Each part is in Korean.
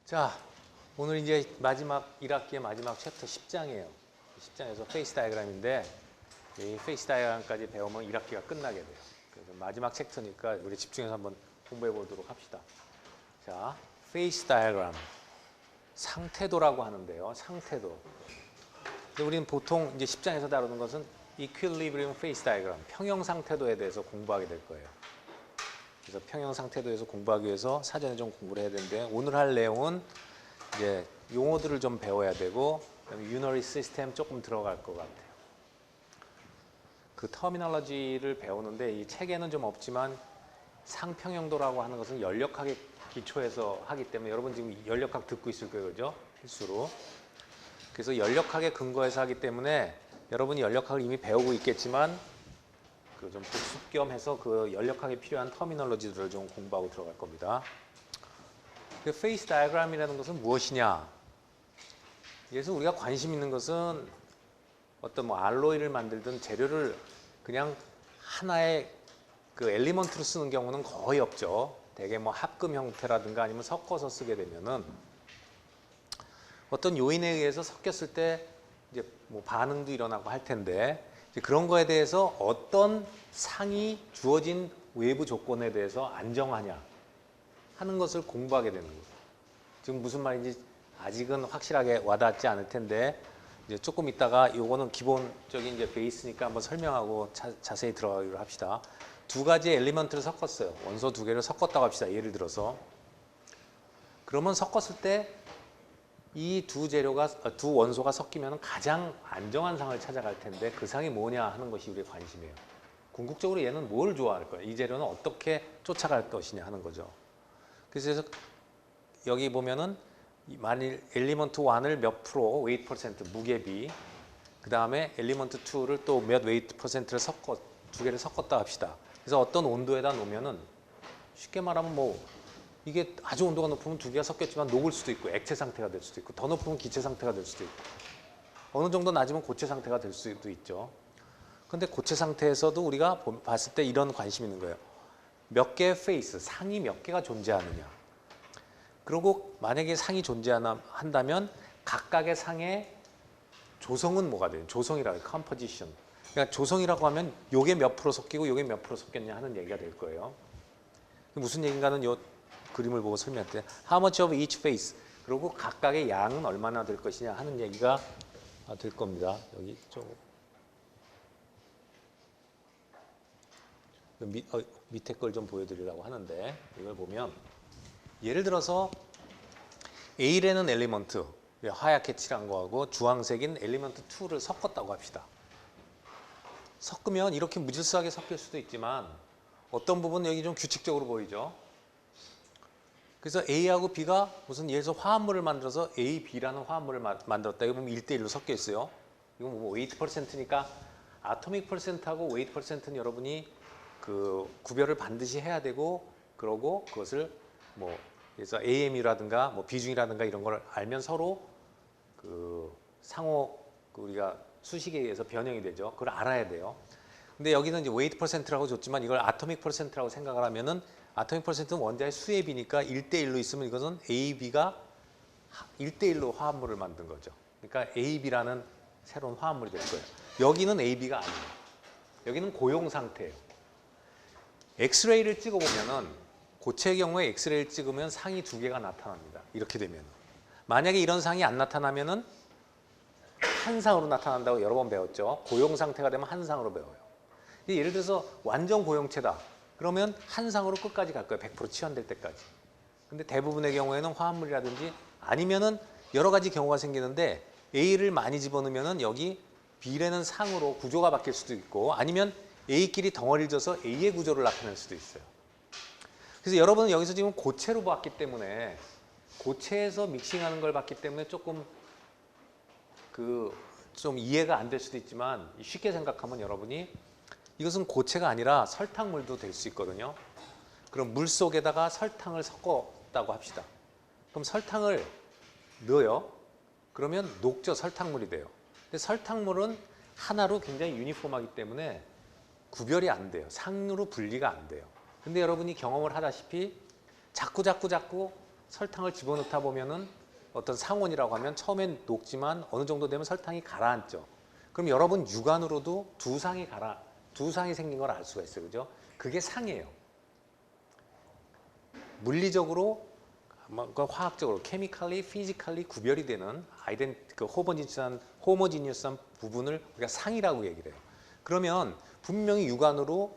자, 오늘 이제 마지막 1학기의 마지막 챕터 10장이에요. 10장에서 페이스 다이어그램인데 이 페이스 다이어그램까지 배우면 1학기가 끝나게 돼요. 그래서 마지막 챕터니까 우리 집중해서 한번 공부해 보도록 합시다. 자, 페이스 다이어그램. 상태도라고 하는데요. 상태도. 근데 우리는 보통 이제 10장에서 다루는 것은 Equilibrium Phase Diagram, 평형 상태도에 대해서 공부하게 될 거예요. 그래서 평형 상태도에서 공부하기 위해서 사전에 좀 공부를 해야 되는데 오늘 할 내용은 이제 용어들을 좀 배워야 되고 그다음에 Unary System 조금 들어갈 것 같아요. 그 터미널러지를 배우는데 이 책에는 좀 없지만 상평형도라고 하는 것은 연력학에 기초해서 하기 때문에 여러분 지금 연력학 듣고 있을 거예요, 그죠? 필수로. 그래서 연력학에 근거해서 하기 때문에 여러분이 연력학을 이미 배우고 있겠지만 그 좀 복습 겸 해서 그 연력학에 필요한 터미널러지들을 좀 공부하고 들어갈 겁니다. 그 페이스 다이어그램이라는 것은 무엇이냐? 그래서 우리가 관심 있는 것은 어떤 뭐 알로이를 만들든 재료를 그냥 하나의 그 엘리먼트로 쓰는 경우는 거의 없죠. 대개 뭐 합금 형태라든가 아니면 섞어서 쓰게 되면은 어떤 요인에 의해서 섞였을 때 이제 뭐 반응도 일어나고 할 텐데 이제 그런 거에 대해서 어떤 상이 주어진 외부 조건에 대해서 안정하냐 하는 것을 공부하게 되는 거예요. 지금 무슨 말인지 아직은 확실하게 와닿지 않을 텐데 이제 조금 있다가 요거는 기본적인 이제 베이스니까 한번 설명하고 자세히 들어가기로 합시다. 두 가지 엘리먼트를 섞었어요. 원소 두 개를 섞었다고 합시다. 예를 들어서. 그러면 섞었을 때 이 두 원소가 섞이면 가장 안정한 상을 찾아갈 텐데 그 상이 뭐냐 하는 것이 우리의 관심이에요. 궁극적으로 얘는 뭘 좋아할 거야? 이 재료는 어떻게 쫓아갈 것이냐 하는 거죠. 그래서 여기 보면은 만일 엘리먼트 1을 몇 프로 웨이트 퍼센트 무게비 그 다음에 엘리먼트 2를 또 몇 웨이트 퍼센트를 두 개를 섞었다 합시다. 그래서 어떤 온도에다 놓으면은 쉽게 말하면 뭐 이게 아주 온도가 높으면 두 개가 섞였지만 녹을 수도 있고 액체 상태가 될 수도 있고 더 높으면 기체 상태가 될 수도 있고 어느 정도 낮으면 고체 상태가 될 수도 있죠. 근데 고체 상태에서도 우리가 봤을 때 이런 관심이 있는 거예요. 몇 개의 페이스, 상이 몇 개가 존재하느냐. 그리고 만약에 상이 존재한다면 각각의 상의 조성은 뭐가 돼요? 조성이라고 해요. 컴포지션. 그러니까 조성이라고 하면 요게 몇 프로 섞이고 요게 몇 프로 섞였냐 하는 얘기가 될 거예요. 무슨 얘기인가는 요 그림을 보고 설명할 때 How much of each face 그리고 각각의 양은 얼마나 될 것이냐 하는 얘기가 될 겁니다. 여기 좀 밑에 걸 좀 보여드리려고 하는데 이걸 보면 예를 들어서 A라는 엘리먼트 하얗게 칠한 거하고 주황색인 엘리먼트 2를 섞었다고 합시다. 섞으면 이렇게 무질서하게 섞일 수도 있지만 어떤 부분은 여기 좀 규칙적으로 보이죠. 그래서 A하고 B가 무슨 예를 들어서 화합물을 만들어서 A, B라는 화합물을 만들었다. 이거 보면 1대1로 섞여 있어요. 이건 뭐 웨이트 퍼센트니까 아토믹 퍼센트하고 웨이트 퍼센트는 여러분이 그 구별을 반드시 해야 되고 그러고 그것을 뭐 그래서 AM이라든가 뭐 비중이라든가 이런 걸 알면 서로 그 상호 우리가 수식에 의해서 변형이 되죠. 그걸 알아야 돼요. 근데 여기는 이제 웨이트 퍼센트라고 줬지만 이걸 아토믹 퍼센트라고 생각을 하면은 아토믹 퍼센트는 원자의 수의 비니까 1대1로 있으면 이것은 A, B가 1대1로 화합물을 만든 거죠. 그러니까 A, B라는 새로운 화합물이 될 거예요. 여기는 A, B가 아니에요. 여기는 고용 상태예요. 엑스레이를 찍어보면은 고체의 경우에 엑스레이를 찍으면 상이 두 개가 나타납니다. 이렇게 되면. 만약에 이런 상이 안 나타나면은 한 상으로 나타난다고 여러 번 배웠죠. 고용 상태가 되면 한 상으로 배워요. 예를 들어서 완전 고용체다. 그러면 한 상으로 끝까지 갈 거예요. 100% 치환될 때까지. 근데 대부분의 경우에는 화합물이라든지 아니면은 여러 가지 경우가 생기는데 A를 많이 집어넣으면은 여기 B라는 상으로 구조가 바뀔 수도 있고 아니면 A끼리 덩어리를 져서 A의 구조를 나타낼 수도 있어요. 그래서 여러분은 여기서 지금 고체로 봤기 때문에 고체에서 믹싱하는 걸 봤기 때문에 조금 좀 이해가 안 될 수도 있지만 쉽게 생각하면 여러분이 이것은 고체가 아니라 설탕물도 될 수 있거든요. 그럼 물 속에다가 설탕을 섞었다고 합시다. 그럼 설탕을 넣어요. 그러면 녹죠. 설탕물이 돼요. 근데 설탕물은 하나로 굉장히 유니폼하기 때문에 구별이 안 돼요. 상으로 분리가 안 돼요. 근데 여러분이 경험을 하다시피 자꾸 설탕을 집어넣다 보면은 어떤 상온이라고 하면 처음엔 녹지만 어느 정도 되면 설탕이 가라앉죠. 그럼 여러분 육안으로도 두 상이 생긴 걸 알 수가 있어요. 그죠? 그게 상이에요. 물리적으로, 화학적으로, 케미칼리, 피지컬리 구별이 되는 그 호모지니어스한 부분을 우리가 상이라고 얘기를 해요. 그러면 분명히 육안으로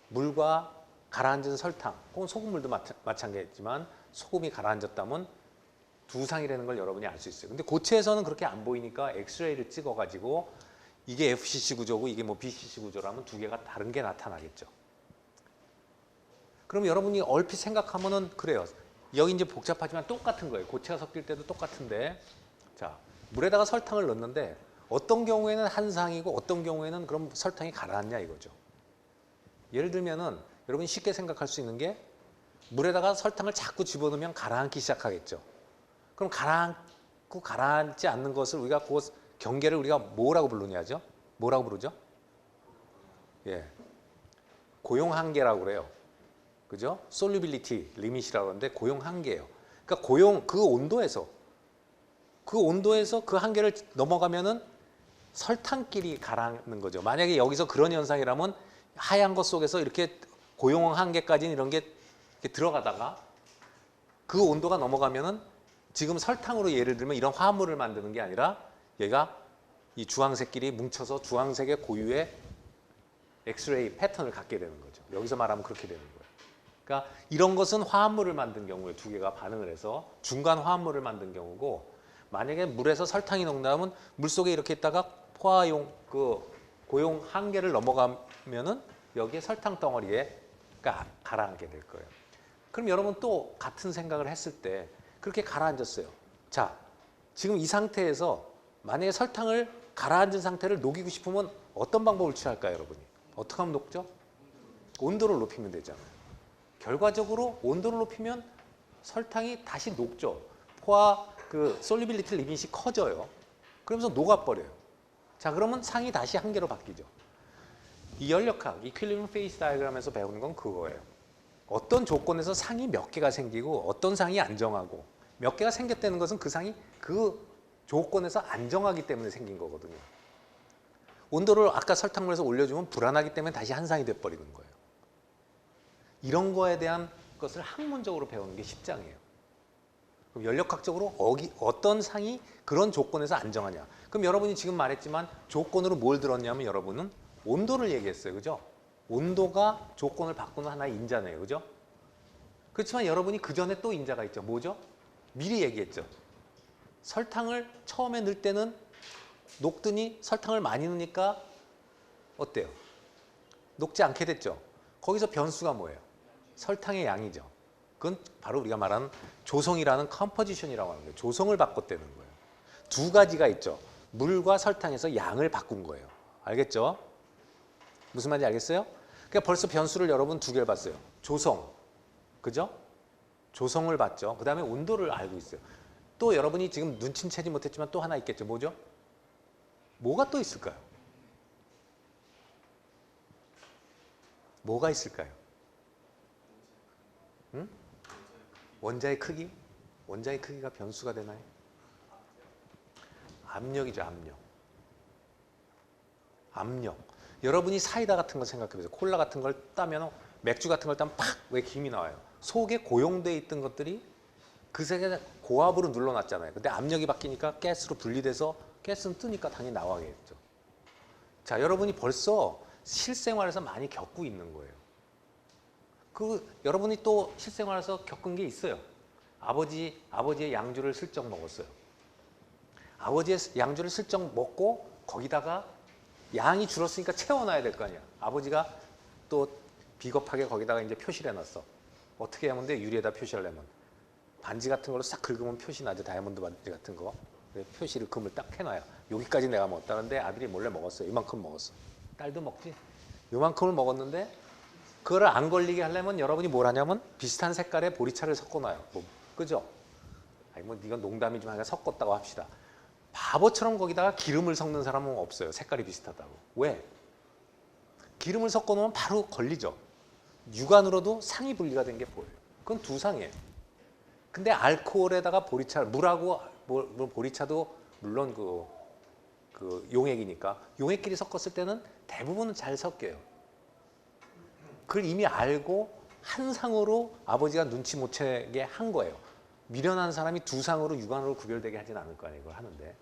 물과 가라앉은 설탕, 혹은 소금물도 마찬가지지만 소금이 가라앉았다면 두 상이라는 걸 여러분이 알 수 있어요. 근데 고체에서는 그렇게 안 보이니까 엑스레이를 찍어가지고 이게 FCC 구조고 이게 뭐 BCC 구조라면 두 개가 다른 게 나타나겠죠. 그럼 여러분이 얼핏 생각하면은 그래요. 여기 이제 복잡하지만 똑같은 거예요. 고체가 섞일 때도 똑같은데, 자, 물에다가 설탕을 넣는데 어떤 경우에는 한 상이고 어떤 경우에는 그럼 설탕이 가라앉냐 이거죠. 예를 들면은 여러분이 쉽게 생각할 수 있는 게 물에다가 설탕을 자꾸 집어넣으면 가라앉기 시작하겠죠. 그럼 가라앉고 가라앉지 않는 것을 우리가 그 경계를 우리가 뭐라고 부르냐죠? 뭐라고 부르죠? 예, 고용 한계라고 그래요. 그죠? 솔루빌리티 리밋이라고 하는데 고용 한계예요. 그러니까 그 온도에서 그 한계를 넘어가면은 설탕끼리 가라앉는 거죠. 만약에 여기서 그런 현상이라면 하얀 것 속에서 이렇게 고용 한계까지는 이런 게 이렇게 들어가다가 그 온도가 넘어가면은 지금 설탕으로 예를 들면 이런 화합물을 만드는 게 아니라 얘가 이 주황색끼리 뭉쳐서 주황색의 고유의 엑스레이 패턴을 갖게 되는 거죠. 여기서 말하면 그렇게 되는 거예요. 그러니까 이런 것은 화합물을 만든 경우에 두 개가 반응을 해서 중간 화합물을 만든 경우고, 만약에 물에서 설탕이 녹는다면 물속에 이렇게 있다가 고용 한계를 넘어가면은 여기에 설탕 덩어리에 가라앉게 될 거예요. 그럼 여러분 또 같은 생각을 했을 때 그렇게 가라앉았어요. 자, 지금 이 상태에서 만약에 설탕을 가라앉은 상태를 녹이고 싶으면 어떤 방법을 취할까요, 여러분이? 어떻게 하면 녹죠? 온도를 높이면 되잖아요. 결과적으로 온도를 높이면 설탕이 다시 녹죠. 솔리빌리티 리밋이 커져요. 그러면서 녹아버려요. 자, 그러면 상이 다시 한계로 바뀌죠. 이 연력학, 이퀄리브리엄 페이스 다이어그램에서 배우는 건 그거예요. 어떤 조건에서 상이 몇 개가 생기고 어떤 상이 안정하고, 몇 개가 생겼다는 것은 그 상이 그 조건에서 안정하기 때문에 생긴 거거든요. 온도를 아까 설탕물에서 올려주면 불안하기 때문에 다시 한 상이 돼버리는 거예요. 이런 거에 대한 것을 학문적으로 배우는 게 10장이에요. 그럼 연력학적으로 어떤 상이 그런 조건에서 안정하냐. 그럼 여러분이 지금 말했지만 조건으로 뭘 들었냐면 여러분은 온도를 얘기했어요. 그죠? 온도가 조건을 바꾸는 하나의 인자네요. 그죠? 그렇지만 여러분이 그 전에 또 인자가 있죠. 뭐죠? 미리 얘기했죠. 설탕을 처음에 넣을 때는 녹더니 설탕을 많이 넣으니까 어때요? 녹지 않게 됐죠. 거기서 변수가 뭐예요? 설탕의 양이죠. 그건 바로 우리가 말하는 조성이라는 컴포지션이라고 하는 거예요. 조성을 바꿨다는 거예요. 두 가지가 있죠. 물과 설탕에서 양을 바꾼 거예요. 알겠죠? 무슨 말인지 알겠어요? 그러니까 벌써 변수를 여러분 두 개를 봤어요. 조성, 그죠? 조성을 봤죠. 그 다음에 온도를 알고 있어요. 또 여러분이 지금 눈치채지 못했지만 또 하나 있겠죠. 뭐죠? 뭐가 또 있을까요? 뭐가 있을까요? 응? 원자의 크기? 원자의 크기가 변수가 되나요? 압력이죠, 압력. 압력. 여러분이 사이다 같은 걸 생각해보세요. 콜라 같은 걸 따면, 맥주 같은 걸 따면 팍! 왜 김이 나와요? 속에 고용되어 있던 것들이 그 세계 고압으로 눌러놨잖아요. 근데 압력이 바뀌니까 가스로 분리돼서 가스는 뜨니까 당연히 나와야겠죠. 자, 여러분이 벌써 실생활에서 많이 겪고 있는 거예요. 여러분이 또 실생활에서 겪은 게 있어요. 아버지의 양주를 슬쩍 먹었어요. 아버지의 양주를 슬쩍 먹고 거기다가 양이 줄었으니까 채워놔야 될 거 아니야. 아버지가 또 비겁하게 거기다가 이제 표시를 해놨어. 어떻게 하면 돼? 유리에다 표시를 하려면. 반지 같은 걸로 싹 긁으면 표시 나죠. 다이아몬드 반지 같은 거. 표시를 금을 딱 해놔요. 여기까지 내가 먹었다는데 아들이 몰래 먹었어요. 이만큼 먹었어. 딸도 먹지. 요만큼을 먹었는데 그거를 안 걸리게 하려면 여러분이 뭘 하냐면 비슷한 색깔의 보리차를 섞어놔요. 그죠? 아니 뭐 이건 농담이지만 그냥 섞었다고 합시다. 바보처럼 거기다가 기름을 섞는 사람은 없어요. 색깔이 비슷하다고. 왜? 기름을 섞어 놓으면 바로 걸리죠. 육안으로도 상이 분리가 된 게 보여요. 그건 두 상이에요. 근데 알코올에다가 보리차, 물하고 보리차도 물론 그 용액이니까 용액끼리 섞었을 때는 대부분은 잘 섞여요. 그걸 이미 알고 한 상으로 아버지가 눈치 못 채게 한 거예요. 미련한 사람이 두 상으로 육안으로 구별되게 하진 않을 거 아니에요. 이걸 하는데.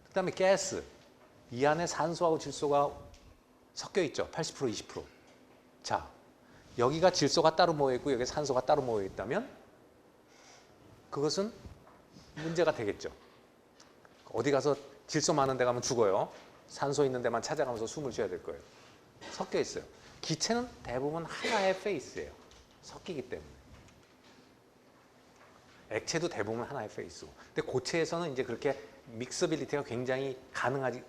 그다음에 가스. 이 안에 산소하고 질소가 섞여 있죠. 80% 20%. 자, 여기가 질소가 따로 모여 있고 여기 산소가 따로 모여 있다면 그것은 문제가 되겠죠. 어디 가서 질소 많은 데 가면 죽어요. 산소 있는 데만 찾아가면서 숨을 쉬어야 될 거예요. 섞여 있어요. 기체는 대부분 하나의 페이스예요. 섞이기 때문에. 액체도 대부분 하나의 페이스고. 근데 고체에서는 이제 그렇게 믹서빌리티가 굉장히 가능한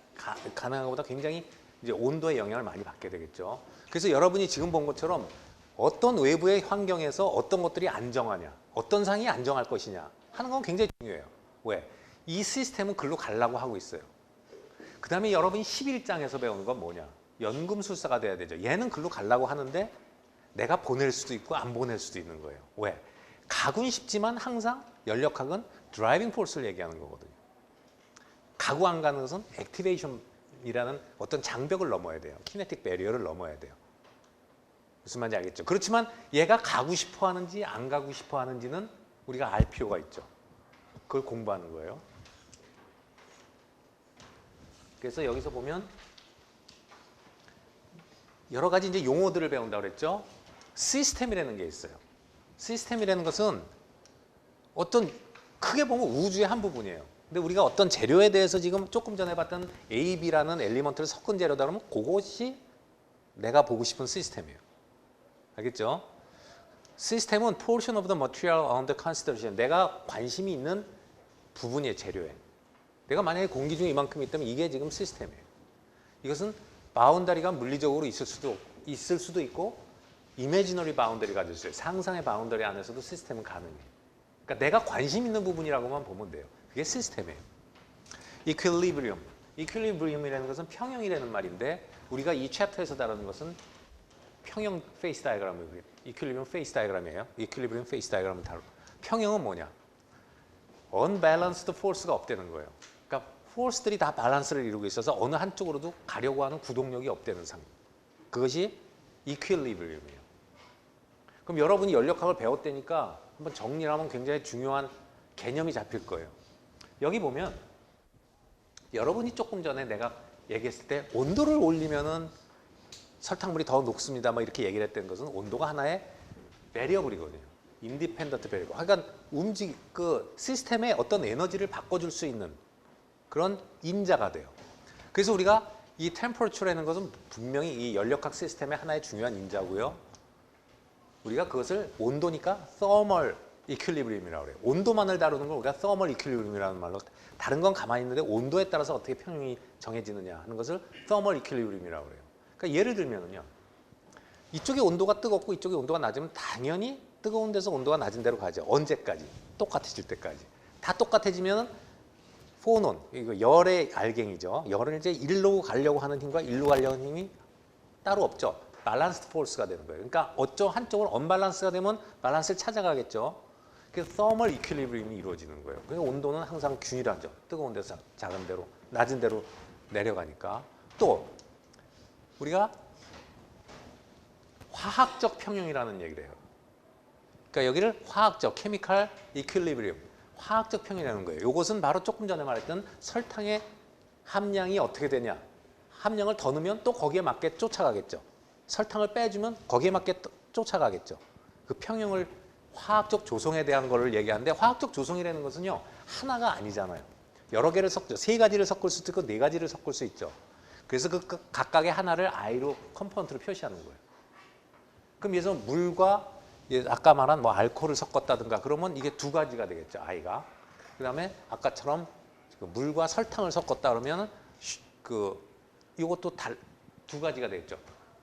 것보다 굉장히 이제 온도의 영향을 많이 받게 되겠죠. 그래서 여러분이 지금 본 것처럼 어떤 외부의 환경에서 어떤 것들이 안정하냐, 어떤 상이 안정할 것이냐 하는 건 굉장히 중요해요. 왜? 이 시스템은 글로 가려고 하고 있어요. 그 다음에 여러분이 11장에서 배우는 건 뭐냐? 연금술사가 돼야 되죠. 얘는 글로 가려고 하는데 내가 보낼 수도 있고 안 보낼 수도 있는 거예요. 왜? 가군 쉽지만 항상 연력학은 드라이빙 포스를 얘기하는 거거든요. 가고 안 가는 것은 액티베이션이라는 어떤 장벽을 넘어야 돼요. 키네틱 배리어를 넘어야 돼요. 무슨 말인지 알겠죠? 그렇지만 얘가 가고 싶어 하는지 안 가고 싶어 하는지는 우리가 알 필요가 있죠. 그걸 공부하는 거예요. 그래서 여기서 보면 여러 가지 이제 용어들을 배운다고 그랬죠. 시스템이라는 게 있어요. 시스템이라는 것은 어떤 크게 보면 우주의 한 부분이에요. 근데 우리가 어떤 재료에 대해서 지금 조금 전에 봤던 A, B라는 엘리먼트를 섞은 재료다 그러면 그것이 내가 보고 싶은 시스템이에요. 알겠죠? 시스템은 portion of the material under consideration. 내가 관심이 있는 부분이에요, 재료에. 내가 만약에 공기 중에 이만큼 있다면 이게 지금 시스템이에요. 이것은 바운더리가 물리적으로 있을 수도 있고 이미지너리 바운더리가 될 수 있어요. 상상의 바운더리 안에서도 시스템은 가능해요. 그러니까 내가 관심 있는 부분이라고만 보면 돼요. 그게 시스템이에요. equilibrium. equilibrium이라는 것은 평형이라는 말인데 우리가 이 챕터에서 다루는 것은 평형 페이스 다이어그램이에요. equilibrium 페이스 다이어그램이에요. equilibrium 페이스 다이어그램을 다루고. 평형은 뭐냐? unbalanced force가 없다는 거예요. 그러니까 포스들이 다 밸런스를 이루고 있어서 어느 한쪽으로도 가려고 하는 구동력이 없다는 상황. 그것이 equilibrium이에요. 그럼 여러분이 연력학을 배웠다니까 한번 정리를 하면 굉장히 중요한 개념이 잡힐 거예요. 여기 보면 여러분이 조금 전에 내가 얘기했을 때 온도를 올리면은 설탕물이 더 녹습니다. 뭐 이렇게 얘기를 했던 것은 온도가 하나의 베리어블이거든요. 인디펜던트 베리어블. 그러니까 그 시스템에 어떤 에너지를 바꿔줄 수 있는 그런 인자가 돼요. 그래서 우리가 이 템퍼러처라는 것은 분명히 이 연력학 시스템의 하나의 중요한 인자고요. 우리가 그것을 온도니까 thermal equilibrium이라고 그래요. 온도만을 다루는 걸 우리가 thermal equilibrium이라는 말로 다른 건 가만히 있는데 온도에 따라서 어떻게 평형이 정해지느냐 하는 것을 thermal equilibrium이라고 그래요. 그러니까 예를 들면은요. 이쪽에 온도가 뜨겁고 이쪽에 온도가 낮으면 당연히 뜨거운 데서 온도가 낮은 데로 가죠. 언제까지? 똑같아질 때까지. 다 똑같아지면은 포논, 이거 열의 알갱이죠. 열은 이제 일로 가려고 하는 힘과 일로 가려고 하는 힘이 따로 없죠. 밸런스드 포스가 되는 거예요. 그러니까 어쩌 한쪽으로 언밸런스가 되면 밸런스를 찾아가겠죠. 그래서 thermal equilibrium이 이루어지는 거예요. 그래서 온도는 항상 균일하죠. 뜨거운 데서 작은 데로, 낮은 데로 내려가니까. 또 우리가 화학적 평형이라는 얘기를 해요. 그러니까 여기를 화학적, chemical equilibrium, 화학적 평형이라는 거예요. 이것은 바로 조금 전에 말했던 설탕의 함량이 어떻게 되냐. 함량을 더 넣으면 또 거기에 맞게 쫓아가겠죠. 설탕을 빼주면 거기에 맞게 쫓아가겠죠. 그 평형을 화학적 조성에 대한 거를 얘기하는데 화학적 조성이라는 것은요. 하나가 아니잖아요. 여러 개를 섞죠. 세 가지를 섞을 수도 있고 네 가지를 섞을 수 있죠. 그래서 그 각각의 하나를 I로 컴포넌트로 표시하는 거예요. 그럼 예를 들어서 물과 아까 말한 뭐 알코올을 섞었다든가 그러면 이게 두 가지가 되겠죠. I가. 그다음에 아까처럼 물과 설탕을 섞었다 그러면 이것도 두 가지가 되겠죠.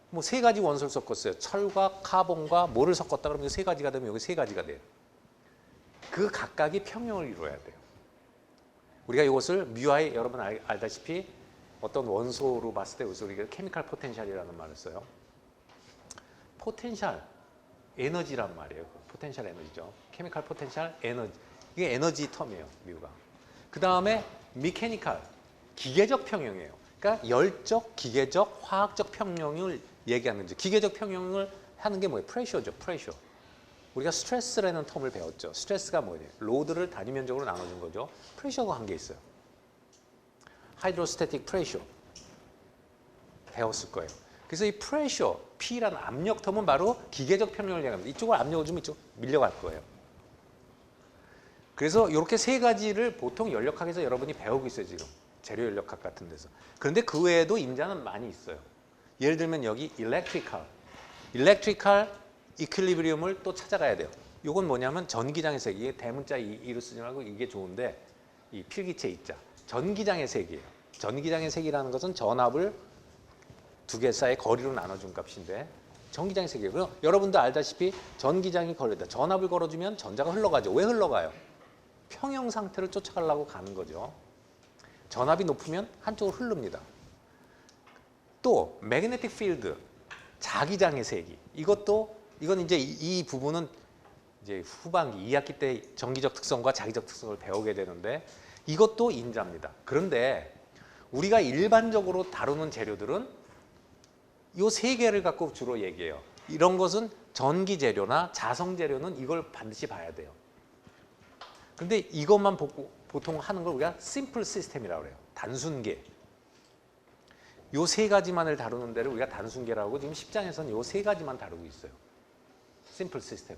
뭐 세 가지 원소를 섞었어요. 철과 카본과 뭐를 섞었다 그러면 세 가지가 되면 여기 세 가지가 돼요. 그 각각이 평형을 이루어야 돼요. 우리가 이것을 뮤I 여러분 알다시피 어떤 원소로 봤을 때 우리가 케미컬 포텐셜이라는 말을 써요. 포텐셜 에너지란 말이에요. 포텐셜 에너지죠. 케미컬 포텐셜 에너지. 이게 에너지 텀이에요. 뮤가. 그 다음에 미케니컬, 기계적 평형이에요. 그러니까 열적, 기계적, 화학적 평형을 얘기하는 거죠. 기계적 평형을 하는 게 뭐예요? 프레셔죠. 프레셔. 우리가 스트레스라는 텀을 배웠죠. 스트레스가 뭐예요? 로드를 단위면적으로 나눠준 거죠. 프레셔가 한 게 있어요. 하이드로스태틱 프레셔 배웠을 거예요. 그래서 이 프레셔, P라는 압력 텀은 바로 기계적 평형을 얘기합니다. 이쪽을 압력을 주면 이쪽 밀려갈 거예요. 그래서 이렇게 세 가지를 보통 연력학에서 여러분이 배우고 있어요. 지금 재료 연력학 같은 데서. 그런데 그 외에도 임자는 많이 있어요. 예를 들면 여기 일렉트리컬 이퀄리브리움을 또 찾아가야 돼요. 이건 뭐냐면 전기장의 세기. 이게 대문자 E로 쓰지 말고 이게 좋은데 이 필기체 E자. 전기장의 세기예요. 전기장의 세기라는 것은 전압을 두 개 사이의 거리로 나눠준 값인데 전기장의 세기예요. 그럼 여러분도 알다시피 전기장이 걸렸다. 전압을 걸어주면 전자가 흘러가죠. 왜 흘러가요? 평형 상태를 쫓아가려고 가는 거죠. 전압이 높으면 한쪽으로 흐릅니다. 또 매그네틱 필드, 자기장의 세기. 이건 이제 이 부분은 이제 후반기 2학기 때 전기적 특성과 자기적 특성을 배우게 되는데 이것도 인자입니다. 그런데 우리가 일반적으로 다루는 재료들은 이 세 개를 갖고 주로 얘기해요. 이런 것은 전기 재료나 자성 재료는 이걸 반드시 봐야 돼요. 그런데 이것만 보통 하는 걸 우리가 심플 시스템이라고 그래요. 단순계. 요 세 가지만을 다루는 데를 우리가 단순계라고 지금 10장에서는 요 세 가지만 다루고 있어요. 심플 시스템.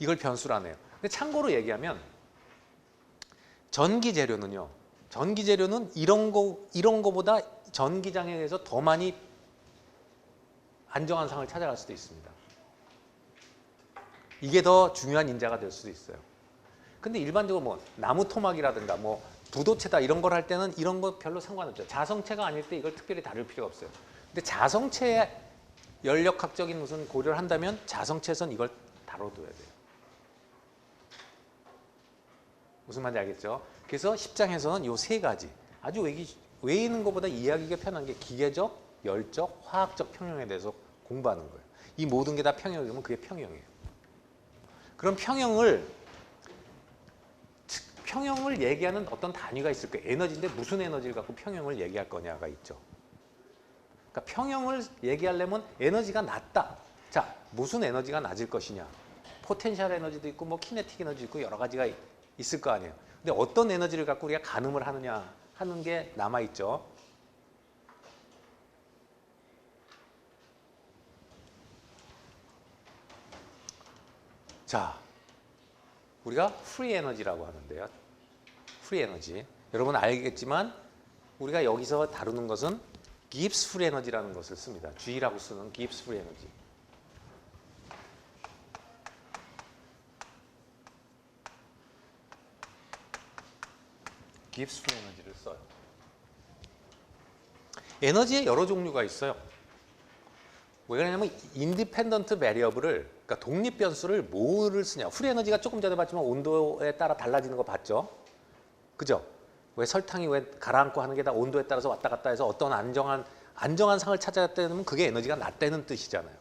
이걸 변수라네요. 근데 참고로 얘기하면 전기 재료는요. 전기 재료는 이런 거보다 전기장에 대해서 더 많이 안정한 상을 찾아갈 수도 있습니다. 이게 더 중요한 인자가 될 수도 있어요. 근데 일반적으로 뭐 나무 토막이라든가 뭐 부도체다 이런 걸 할 때는 이런 거 별로 상관없죠. 자성체가 아닐 때 이걸 특별히 다룰 필요가 없어요. 근데 자성체의 연력학적인 무슨 고려를 한다면 자성체에선 이걸 다뤄둬야 돼요. 무슨 말인지 알겠죠? 그래서 10장에서는 이 세 가지 아주 외우는 것보다 이해하기가 편한 게 기계적, 열적, 화학적 평형에 대해서 공부하는 거예요. 이 모든 게 다 평형이면 그게 평형이에요. 그럼 평형을 얘기하는 어떤 단위가 있을 거예요. 에너지인데 무슨 에너지를 갖고 평형을 얘기할 거냐가 있죠. 그러니까 평형을 얘기하려면 에너지가 낮다. 자, 무슨 에너지가 낮을 것이냐. 포텐셜 에너지도 있고 뭐 키네틱 에너지도 있고 여러 가지가 있을 거 아니에요. 근데 어떤 에너지를 갖고 우리가 가늠을 하느냐 하는 게 남아있죠. 자, 우리가 프리 에너지라고 하는데요. 프리 에너지. 여러분 알겠지만 우리가 여기서 다루는 것은 깁스 프리 에너지라는 것을 씁니다. G라고 쓰는 깁스 프리 에너지. 깁스 프리 에너지를 써요. 에너지에 여러 종류가 있어요. 왜 그러냐면 인디펜던트 베리어블을 그러니까 독립 변수를 뭐를 쓰냐. 프리 에너지가 조금 전에 봤지만 온도에 따라 달라지는 거 봤죠? 그죠? 왜 설탕이 왜 가라앉고 하는 게 다 온도에 따라서 왔다 갔다 해서 어떤 안정한 상을 찾아냈다면 그게 에너지가 낮다는 뜻이잖아요.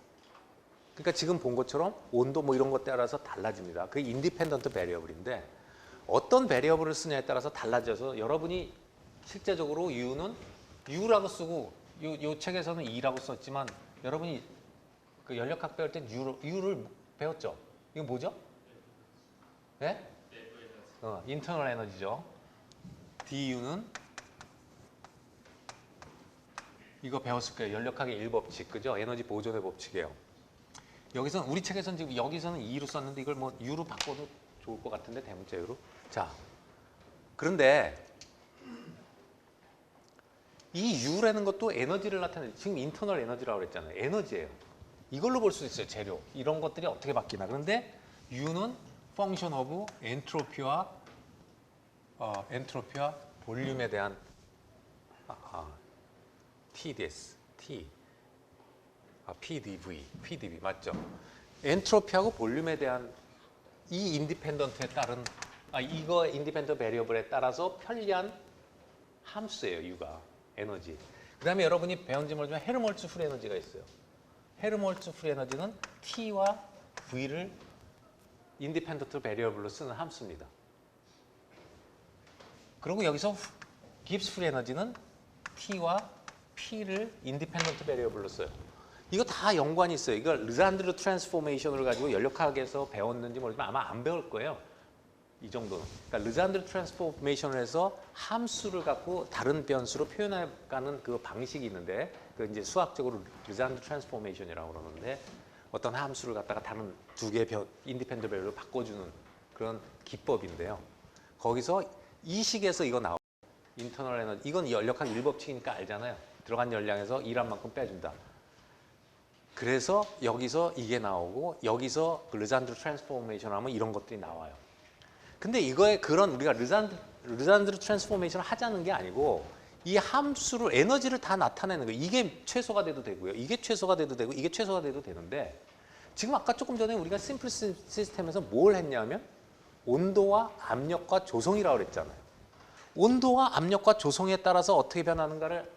그러니까 지금 본 것처럼 온도 뭐 이런 것 따라서 달라집니다. 그게 인디펜던트 베리어블인데 어떤 베리어블을 쓰냐에 따라서 달라져서 여러분이 실제적으로 U라고 쓰고 요 책에서는 E라고 썼지만 여러분이 그 연력학 배울 때 U를 배웠죠? 이거 뭐죠? 네? 인터널 에너지죠. DU는 이거 배웠을 거예요. 연력학의 1법칙, 그죠? 에너지 보존의 법칙이에요. 여기서는 우리 책에서는 지금 여기서는 E로 썼는데 이걸 뭐 U로 바꿔도 좋을 것 같은데 대문자 U로. 자, 그런데 이 U라는 것도 에너지를 나타내는 지금 인터널 에너지라고 그랬잖아요. 에너지예요. 이걸로 볼 수 있어요. 재료. 이런 것들이 어떻게 바뀌나. 그런데 U는 펑션 오브 엔트로피와 볼륨에 대한 TDS, PDV 맞죠? 엔트로피하고 볼륨에 대한 이 인디펜던트에 따른 이거 인디펜던트 베리어블에 따라서 편리한 함수예요. U가 에너지. 그다음에 여러분이 배운지 모르지만 헤르몰츠 프리 에너지가 있어요. 헬름홀츠 프리 에너지는 T와 V를 인디펜던트 베리어블로 쓰는 함수입니다. 그리고 여기서 깁스 프리 에너지는 T와 P를 인디펜던트 베리어블로 써요. 이거 다 연관이 있어요. 이걸 르잔드르 트랜스포메이션을 가지고 연력학에서 배웠는지 모르지만 아마 안 배울 거예요. 이 정도는. 그러니까 르잔드르 트랜스포메이션을 해서 함수를 갖고 다른 변수로 표현해가는 그 방식이 있는데 그 이제 수학적으로 르잔드르 트랜스포메이션이라고 그러는데 어떤 함수를 갖다가 다른 두 개의 인디펜던트 베리어블로 바꿔주는 그런 기법인데요. 거기서 이 식에서 이거 나오고 인터널 에너지 이건 연력학 1법칙이니까 알잖아요. 들어간 열량에서 일한 만큼 빼준다. 그래서 여기서 이게 나오고 여기서 그 르잔드르 트랜스포메이션 하면 이런 것들이 나와요. 근데 이거에 그런 우리가 르잔드르 트랜스포메이션을 하자는 게 아니고 이 함수를 에너지를 다 나타내는 거예요. 이게 최소가 돼도 되고요. 이게 최소가 돼도 되고 이게 최소가 돼도 되는데 지금 아까 조금 전에 우리가 심플 시스템에서 뭘 했냐면 온도와 압력과 조성이라고 그랬잖아요. 온도와 압력과 조성에 따라서 어떻게 변하는가를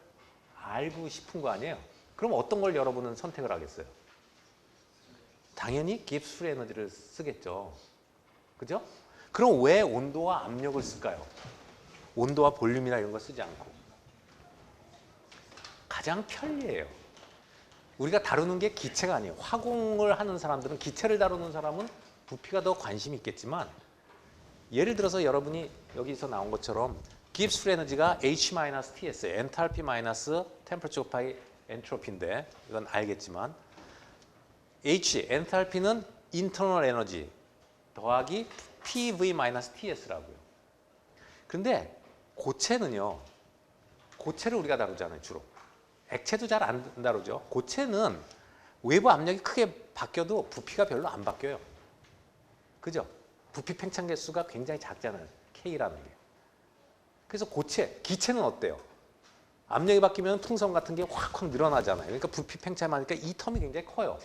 알고 싶은 거 아니에요. 그럼 어떤 걸 여러분은 선택을 하겠어요? 당연히 깁스 프리 에너지를 쓰겠죠. 그죠? 그럼 왜 온도와 압력을 쓸까요? 온도와 볼륨이나 이런 거 쓰지 않고. 가장 편리해요. 우리가 다루는 게 기체가 아니에요. 화공을 하는 사람들은 기체를 다루는 사람은 부피가 더 관심이 있겠지만 예를 들어서 여러분이 여기서 나온 것처럼 깁스 프리 에너지가 H-TS, 엔탈피 마이너스 템퍼처 오파이 엔트로피인데 이건 알겠지만 H, 엔탈피는 인터널 에너지 더하기 PV-TS라고요. 근데 고체는요. 고체를 우리가 다루잖아요. 주로. 액체도 잘 안 다루죠. 고체는 외부 압력이 크게 바뀌어도 부피가 별로 안 바뀌어요. 그죠? 부피 팽창 개수가 굉장히 작잖아요. K라는 게. 그래서 고체, 기체는 어때요? 압력이 바뀌면 풍선 같은 게 확확 늘어나잖아요. 그러니까 부피 팽창하니까 이 텀이 굉장히 커요.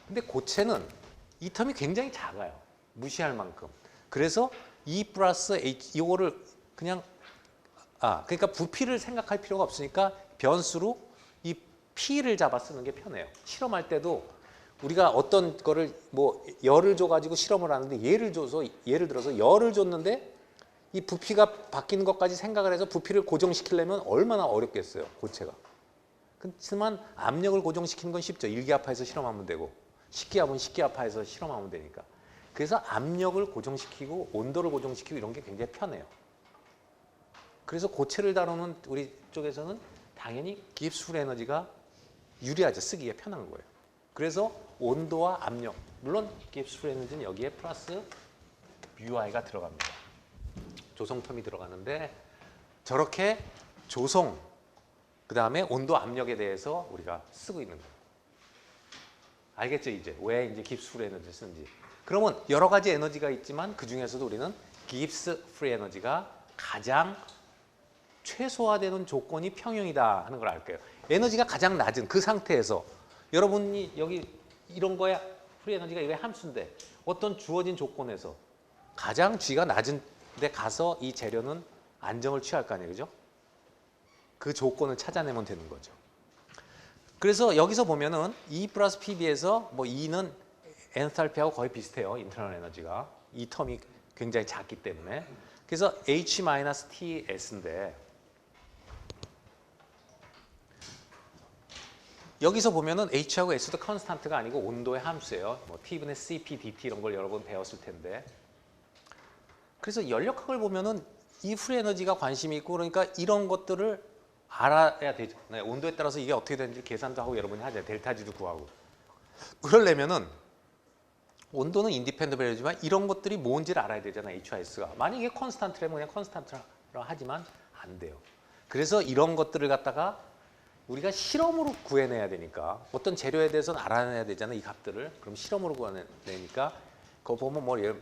근데 고체는 이 텀이 굉장히 작아요. 무시할 만큼. 그래서 E 플러스 H, 이거를 그냥, 그러니까 부피를 생각할 필요가 없으니까 변수로 이 P를 잡아 쓰는 게 편해요. 실험할 때도 우리가 어떤 거를 뭐 열을 줘가지고 실험을 하는데 예를 들어서 열을 줬는데 이 부피가 바뀌는 것까지 생각을 해서 부피를 고정시키려면 얼마나 어렵겠어요, 고체가. 그렇지만 압력을 고정시키는 건 쉽죠. 일기압하에서 실험하면 되고 식기압은 식기압하에서 실험하면 되니까. 그래서 압력을 고정시키고 온도를 고정시키고 이런 게 굉장히 편해요. 그래서 고체를 다루는 우리 쪽에서는 당연히 깁스 프리 에너지가 유리하죠. 쓰기에 편한 거예요. 그래서 온도와 압력, 물론 깁스 프리 에너지는 여기에 플러스 UI가 들어갑니다. 조성 텀이 들어가는데 저렇게 조성, 그 다음에 온도 압력에 대해서 우리가 쓰고 있는 거예요. 알겠죠, 이제? 왜 이제 깁스 프리 에너지를 쓰는지. 그러면 여러 가지 에너지가 있지만 그 중에서도 우리는 깁스 프리 에너지가 가장 최소화되는 조건이 평형이다 하는 걸 알 거예요. 에너지가 가장 낮은 그 상태에서 여러분이 여기 이런 거야 프리 에너지가 이게 함수인데 어떤 주어진 조건에서 가장 G가 낮은 데 가서 이 재료는 안정을 취할 거 아니에요. 그죠? 그 조건을 찾아내면 되는 거죠. 그래서 여기서 보면은 E 플러스 PB에서 뭐 E는 엔탈피하고 거의 비슷해요. 인터널 에너지가. 이 텀이 굉장히 작기 때문에. 그래서 H-TS인데 여기서 보면은 H하고 S도 컨스탄트가 아니고 온도의 함수예요. 뭐 T분의 CP, DT 이런 걸 여러 번 배웠을 텐데. 그래서 연력학을 보면은 이 프리 에너지가 관심이 있고 그러니까 이런 것들을 알아야 되잖아요. 온도에 따라서 이게 어떻게 되는지 계산도 하고 여러분이 하잖아요. 델타 G도 구하고. 그러려면은 온도는 인디펜던트 베리어지만 이런 것들이 뭔지를 알아야 되잖아요. HIS가. 만약에 컨스탄트라면 그냥 컨스탄트라 하지만 안 돼요. 그래서 이런 것들을 갖다가 우리가 실험으로 구해내야 되니까 어떤 재료에 대해서는 알아내야 되잖아요. 이 값들을. 그럼 실험으로 구해내니까 그거 보면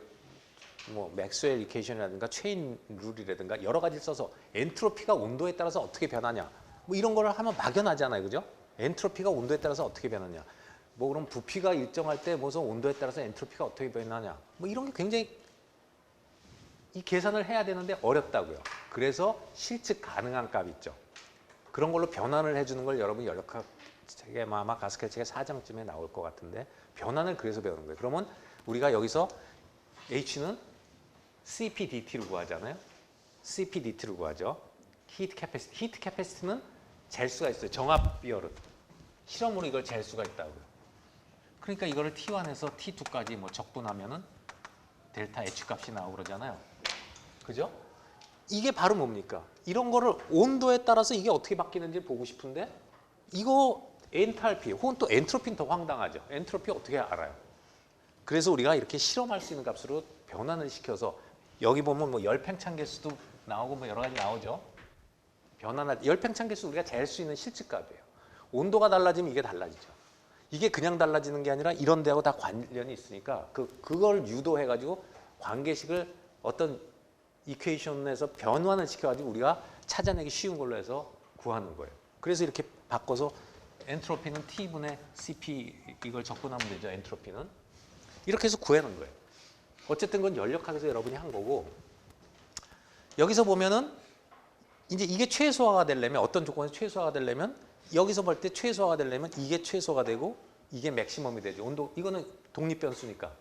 뭐 맥스웰 이퀘이션이라든가 체인 룰이라든가 여러 가지를 써서 엔트로피가 온도에 따라서 어떻게 변하냐 뭐 이런 거를 하면 막연하잖아요. 그죠? 엔트로피가 온도에 따라서 어떻게 변하냐 뭐 그럼 부피가 일정할 때 무슨 온도에 따라서 엔트로피가 어떻게 변하냐 뭐 이런 게 굉장히 이 계산을 해야 되는데 어렵다고요. 그래서 실측 가능한 값 있죠. 그런 걸로 변환을 해주는 걸 여러분 연력학 책에 아마 가스켈 책의 4장쯤에 나올 것 같은데 변환을 그래서 배우는 거예요. 그러면 우리가 여기서 H는 CPDT로 구하잖아요. CPDT로 구하죠. 히트 캐패시티. 히트 캐패시티는 잴 수가 있어요. 정압 비열은. 실험으로 이걸 잴 수가 있다고요. 그러니까 이거를 T1에서 T2까지 뭐 적분하면은 델타 H 값이 나오고 그러잖아요. 그죠? 이게 바로 뭡니까? 이런 거를 온도에 따라서 이게 어떻게 바뀌는지 보고 싶은데 이거 엔탈피 혹은 또 엔트로피는 더 황당하죠. 엔트로피 어떻게 알아요? 그래서 우리가 이렇게 실험할 수 있는 값으로 변환을 시켜서 여기 보면 뭐 열팽창 개수도 나오고 뭐 여러 가지 나오죠. 변환할 열팽창 개수 우리가 잴 수 있는 실질값이에요. 온도가 달라지면 이게 달라지죠. 이게 그냥 달라지는 게 아니라 이런 데하고 다 관련이 있으니까 그걸 유도해 가지고 관계식을 어떤 이퀘이션에서 변환을 시켜 가지고 우리가 찾아내기 쉬운 걸로 해서 구하는 거예요. 그래서 이렇게 바꿔서 엔트로피는 T분의 CP 이걸 적분하면 되죠. 엔트로피는. 이렇게 해서 구하는 거예요. 어쨌든 그건 연력학에서 여러분이 한 거고 여기서 보면은 이제 이게 최소화가 되려면 어떤 조건에서 최소화가 되려면 여기서 볼 때 최소화가 되려면 이게 최소가 되고 이게 맥시멈이 되죠. 온도 이거는 독립변수니까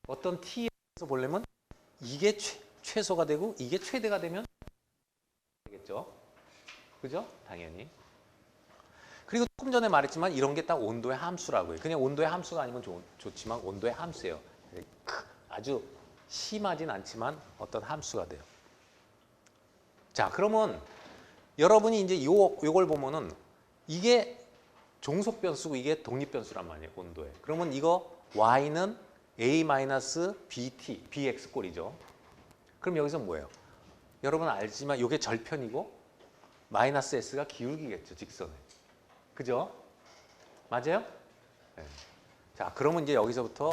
어떤 T에서 보려면 이게 최소가 되고 이게 최대가 되면 되겠죠. 그죠? 당연히. 그리고 조금 전에 말했지만 이런 게 딱 온도의 함수라고요. 그냥 온도의 함수가 아니면 좋지만 온도의 함수예요. 아주 심하진 않지만 어떤 함수가 돼요. 자, 그러면 여러분이 이제 요걸 보면은 이게 종속 변수고 이게 독립 변수란 말이에요. 온도에. 그러면 이거 y는 a-bt, bx 꼴이죠. 그럼 여기서 뭐예요? 여러분 알지만 이게 절편이고 마이너스 s가 기울기겠죠. 직선에. 그죠? 맞아요? 네. 자, 그러면 이제 여기서부터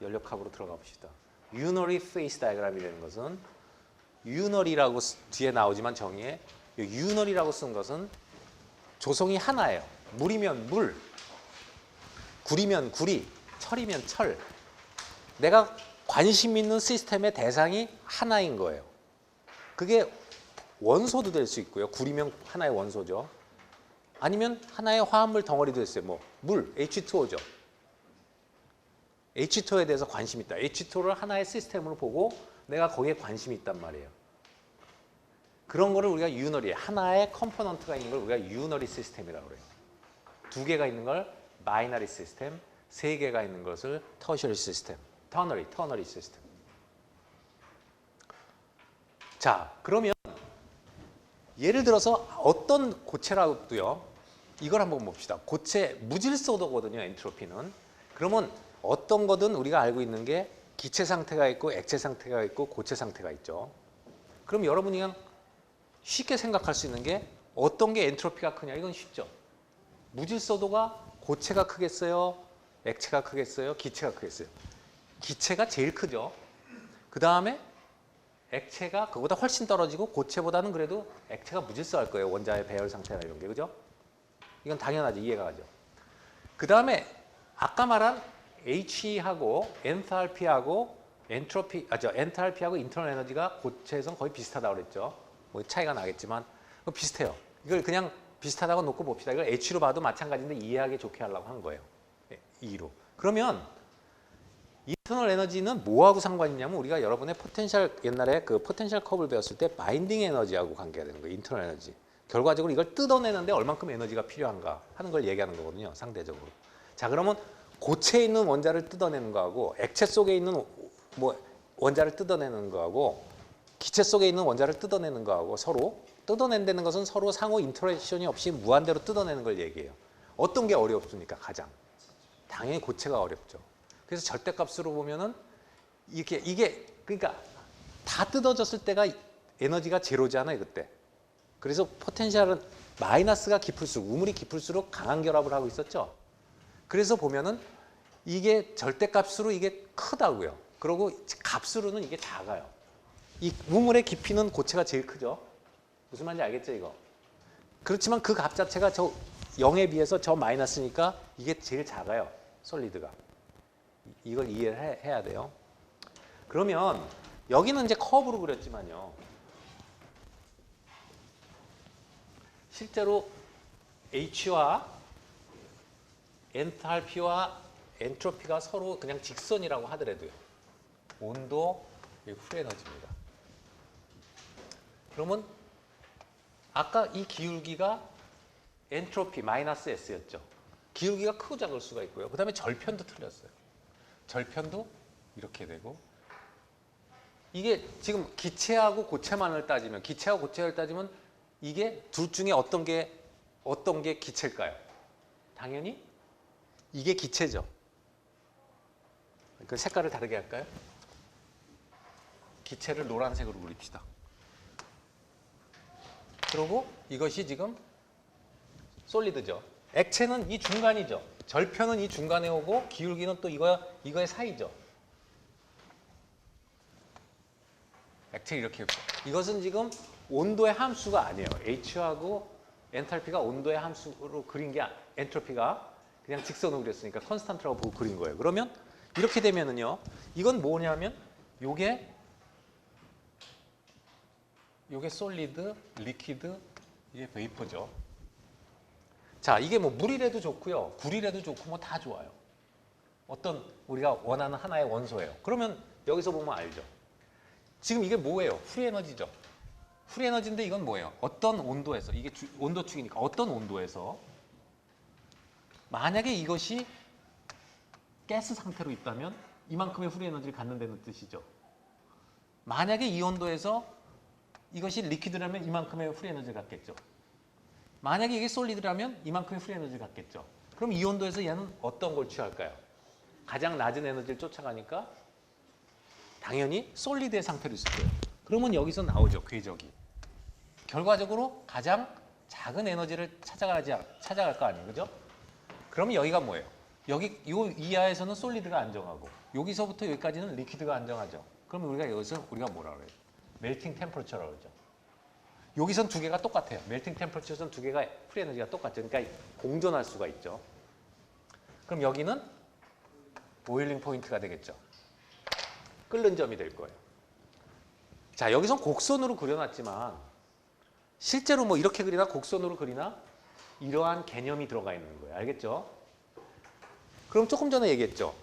연력합으로 들어가 봅시다. Unary phase diagram이라는 것은 Unary라고 뒤에 나오지만 정의에 Unary라고 쓴 것은 조성이 하나예요. 물이면 물, 구리면 구리, 철이면 철. 내가 관심 있는 시스템의 대상이 하나인 거예요. 그게 원소도 될 수 있고요. 구리면 하나의 원소죠. 아니면 하나의 화합물 덩어리도 있어요. 뭐 물, H2O죠. H2O에 대해서 관심이 있다. H2O를 하나의 시스템으로 보고 내가 거기에 관심이 있단 말이에요. 그런 거를 우리가 유너리, 하나의 컴포넌트가 있는 걸 우리가 유너리 시스템이라고 그래요. 두 개가 있는 걸 바이너리 시스템, 세 개가 있는 것을 터셔리 시스템, 터너리 시스템. 자, 그러면 예를 들어서 어떤 고체라도요. 이걸 한번 봅시다. 고체 무질서도거든요. 엔트로피는. 그러면 어떤 거든 우리가 알고 있는 게 기체 상태가 있고 액체 상태가 있고 고체 상태가 있죠. 그럼 여러분이 그냥 쉽게 생각할 수 있는 게 어떤 게 엔트로피가 크냐. 이건 쉽죠. 무질서도가 고체가 크겠어요? 액체가 크겠어요? 기체가 크겠어요? 기체가 제일 크죠. 그 다음에 액체가 그보다 훨씬 떨어지고 고체보다는 그래도 액체가 무질서할 거예요. 원자의 배열 상태나 이런 게. 그죠? 이건 당연하죠. 이해가 가죠. 그 다음에 아까 말한 H하고 엔탈피하고 엔탈피하고 인터널 에너지가 고체에서는 거의 비슷하다고 그랬죠. 뭐 차이가 나겠지만 비슷해요. 이걸 그냥 비슷하다고 놓고 봅시다. 이걸 H로 봐도 마찬가지인데 이해하기 좋게 하려고 한 거예요. E로. 그러면 인터널 에너지는 뭐하고 상관이 있냐면 우리가 여러분의 포텐셜 옛날에 그 포텐셜 컵을 배웠을 때 바인딩 에너지하고 관계가 되는 거예요. 인터널 에너지. 결과적으로 이걸 뜯어내는데 얼만큼 에너지가 필요한가 하는 걸 얘기하는 거거든요. 상대적으로. 자, 그러면 고체에 있는 원자를 뜯어내는 거하고 액체 속에 있는 뭐 원자를 뜯어내는 거하고 기체 속에 있는 원자를 뜯어내는 거하고 서로 뜯어낸다는 것은 서로 상호 인터랙션이 없이 무한대로 뜯어내는 걸 얘기해요. 어떤 게 어렵습니까? 가장. 당연히 고체가 어렵죠. 그래서 절대값으로 보면은 이게 그러니까 다 뜯어졌을 때가 에너지가 제로잖아요, 그때. 그래서 포텐셜은 마이너스가 깊을수록 우물이 깊을수록 강한 결합을 하고 있었죠. 그래서 보면은 이게 절대값으로 이게 크다고요. 그리고 값으로는 이게 작아요. 이 우물의 깊이는 고체가 제일 크죠. 무슨 말인지 알겠죠, 이거? 그렇지만 그 값 자체가 저 0에 비해서 저 마이너스니까 이게 제일 작아요. 솔리드가. 이걸 이해를 해야 돼요. 그러면 여기는 이제 커브로 그렸지만요. 실제로 H와 엔탈피와 엔트로피가 서로 그냥 직선이라고 하더라도요. 온도, 풀에너지입니다. 그러면 아까 이 기울기가 엔트로피 마이너스 S였죠. 기울기가 크고 작을 수가 있고요. 그 다음에 절편도 틀렸어요. 절편도 이렇게 되고 이게 지금 기체하고 고체만을 따지면 기체하고 고체를 따지면 이게 둘 중에 어떤 게 기체일까요? 당연히 이게 기체죠. 그 색깔을 다르게 할까요? 기체를 노란색으로 그립시다. 그리고 이것이 지금 솔리드죠. 액체는 이 중간이죠. 절편은 이 중간에 오고 기울기는 또 이거의 사이죠. 액체 이렇게 이것은 지금 온도의 함수가 아니에요. H하고 엔탈피가 온도의 함수로 그린 게 엔트로피가 그냥 직선으로 그렸으니까 컨스탄트라고 보고 그린 거예요. 그러면 이렇게 되면은요. 이건 뭐냐면 요게 솔리드, 리퀴드, 이게 베이퍼죠. 자, 이게 뭐 물이라도 좋고요. 굴이라도 좋고 뭐 다 좋아요. 어떤 우리가 원하는 하나의 원소예요. 그러면 여기서 보면 알죠. 지금 이게 뭐예요? 프리에너지죠. 프리에너지인데 이건 뭐예요? 어떤 온도에서 이게 온도축이니까 어떤 온도에서 만약에 이것이 가스 상태로 있다면 이만큼의 프리에너지를 갖는다는 뜻이죠. 만약에 이 온도에서 이것이 리퀴드라면 이만큼의 프리에너지를 갖겠죠. 만약에 이게 솔리드라면 이만큼의 프리에너지를 갖겠죠. 그럼 이 온도에서 얘는 어떤 걸 취할까요? 가장 낮은 에너지를 쫓아가니까 당연히 솔리드의 상태로 있을 거예요. 그러면 여기서 나오죠. 궤적이. 결과적으로 가장 작은 에너지를 찾아갈 거 아니에요. 그죠? 그러면 여기가 뭐예요? 여기 이 이하에서는 솔리드가 안정하고 여기서부터 여기까지는 리퀴드가 안정하죠. 그러면 우리가 여기서 뭐라 그래요? 멜팅 템퍼러처라고 그러죠. 여기선 두 개가 똑같아요. 멜팅 템퍼러처에서는 두 개가 프리에너지가 똑같죠. 그러니까 공존할 수가 있죠. 그럼 여기는 보일링 포인트가 되겠죠. 끓는 점이 될 거예요. 자, 여기선 곡선으로 그려놨지만 실제로 뭐 이렇게 그리나 곡선으로 그리나 이러한 개념이 들어가 있는 거예요. 알겠죠? 그럼 조금 전에 얘기했죠.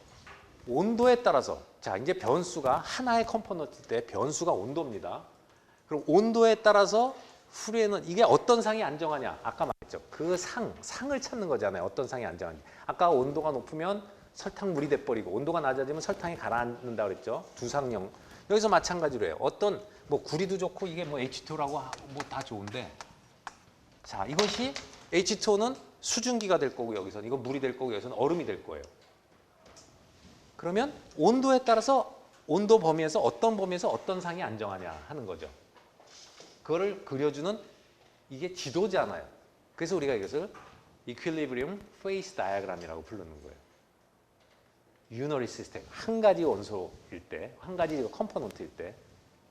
온도에 따라서 자, 이제 변수가 하나의 컴포넌트 때 변수가 온도입니다. 그럼 온도에 따라서 프리에너지 이게 어떤 상이 안정하냐? 아까 말했죠. 그 상을 찾는 거잖아요. 어떤 상이 안정하냐. 아까 온도가 높으면 설탕물이 돼버리고 온도가 낮아지면 설탕이 가라앉는다 그랬죠. 두상령. 여기서 마찬가지로 해요. 어떤 뭐 구리도 좋고 이게 뭐 H2O라고 뭐 다 좋은데 자, 이것이 H2O는 수증기가 될 거고 여기서는 이건 물이 될 거고 여기서는 얼음이 될 거예요. 그러면 온도에 따라서 온도 범위에서 어떤 상이 안정하냐 하는 거죠. 그거를 그려주는 이게 지도잖아요. 그래서 우리가 이것을 Equilibrium Phase Diagram이라고 부르는 거예요. 유너리 시스템, 한 가지 원소일 때, 한 가지 컴포넌트일 때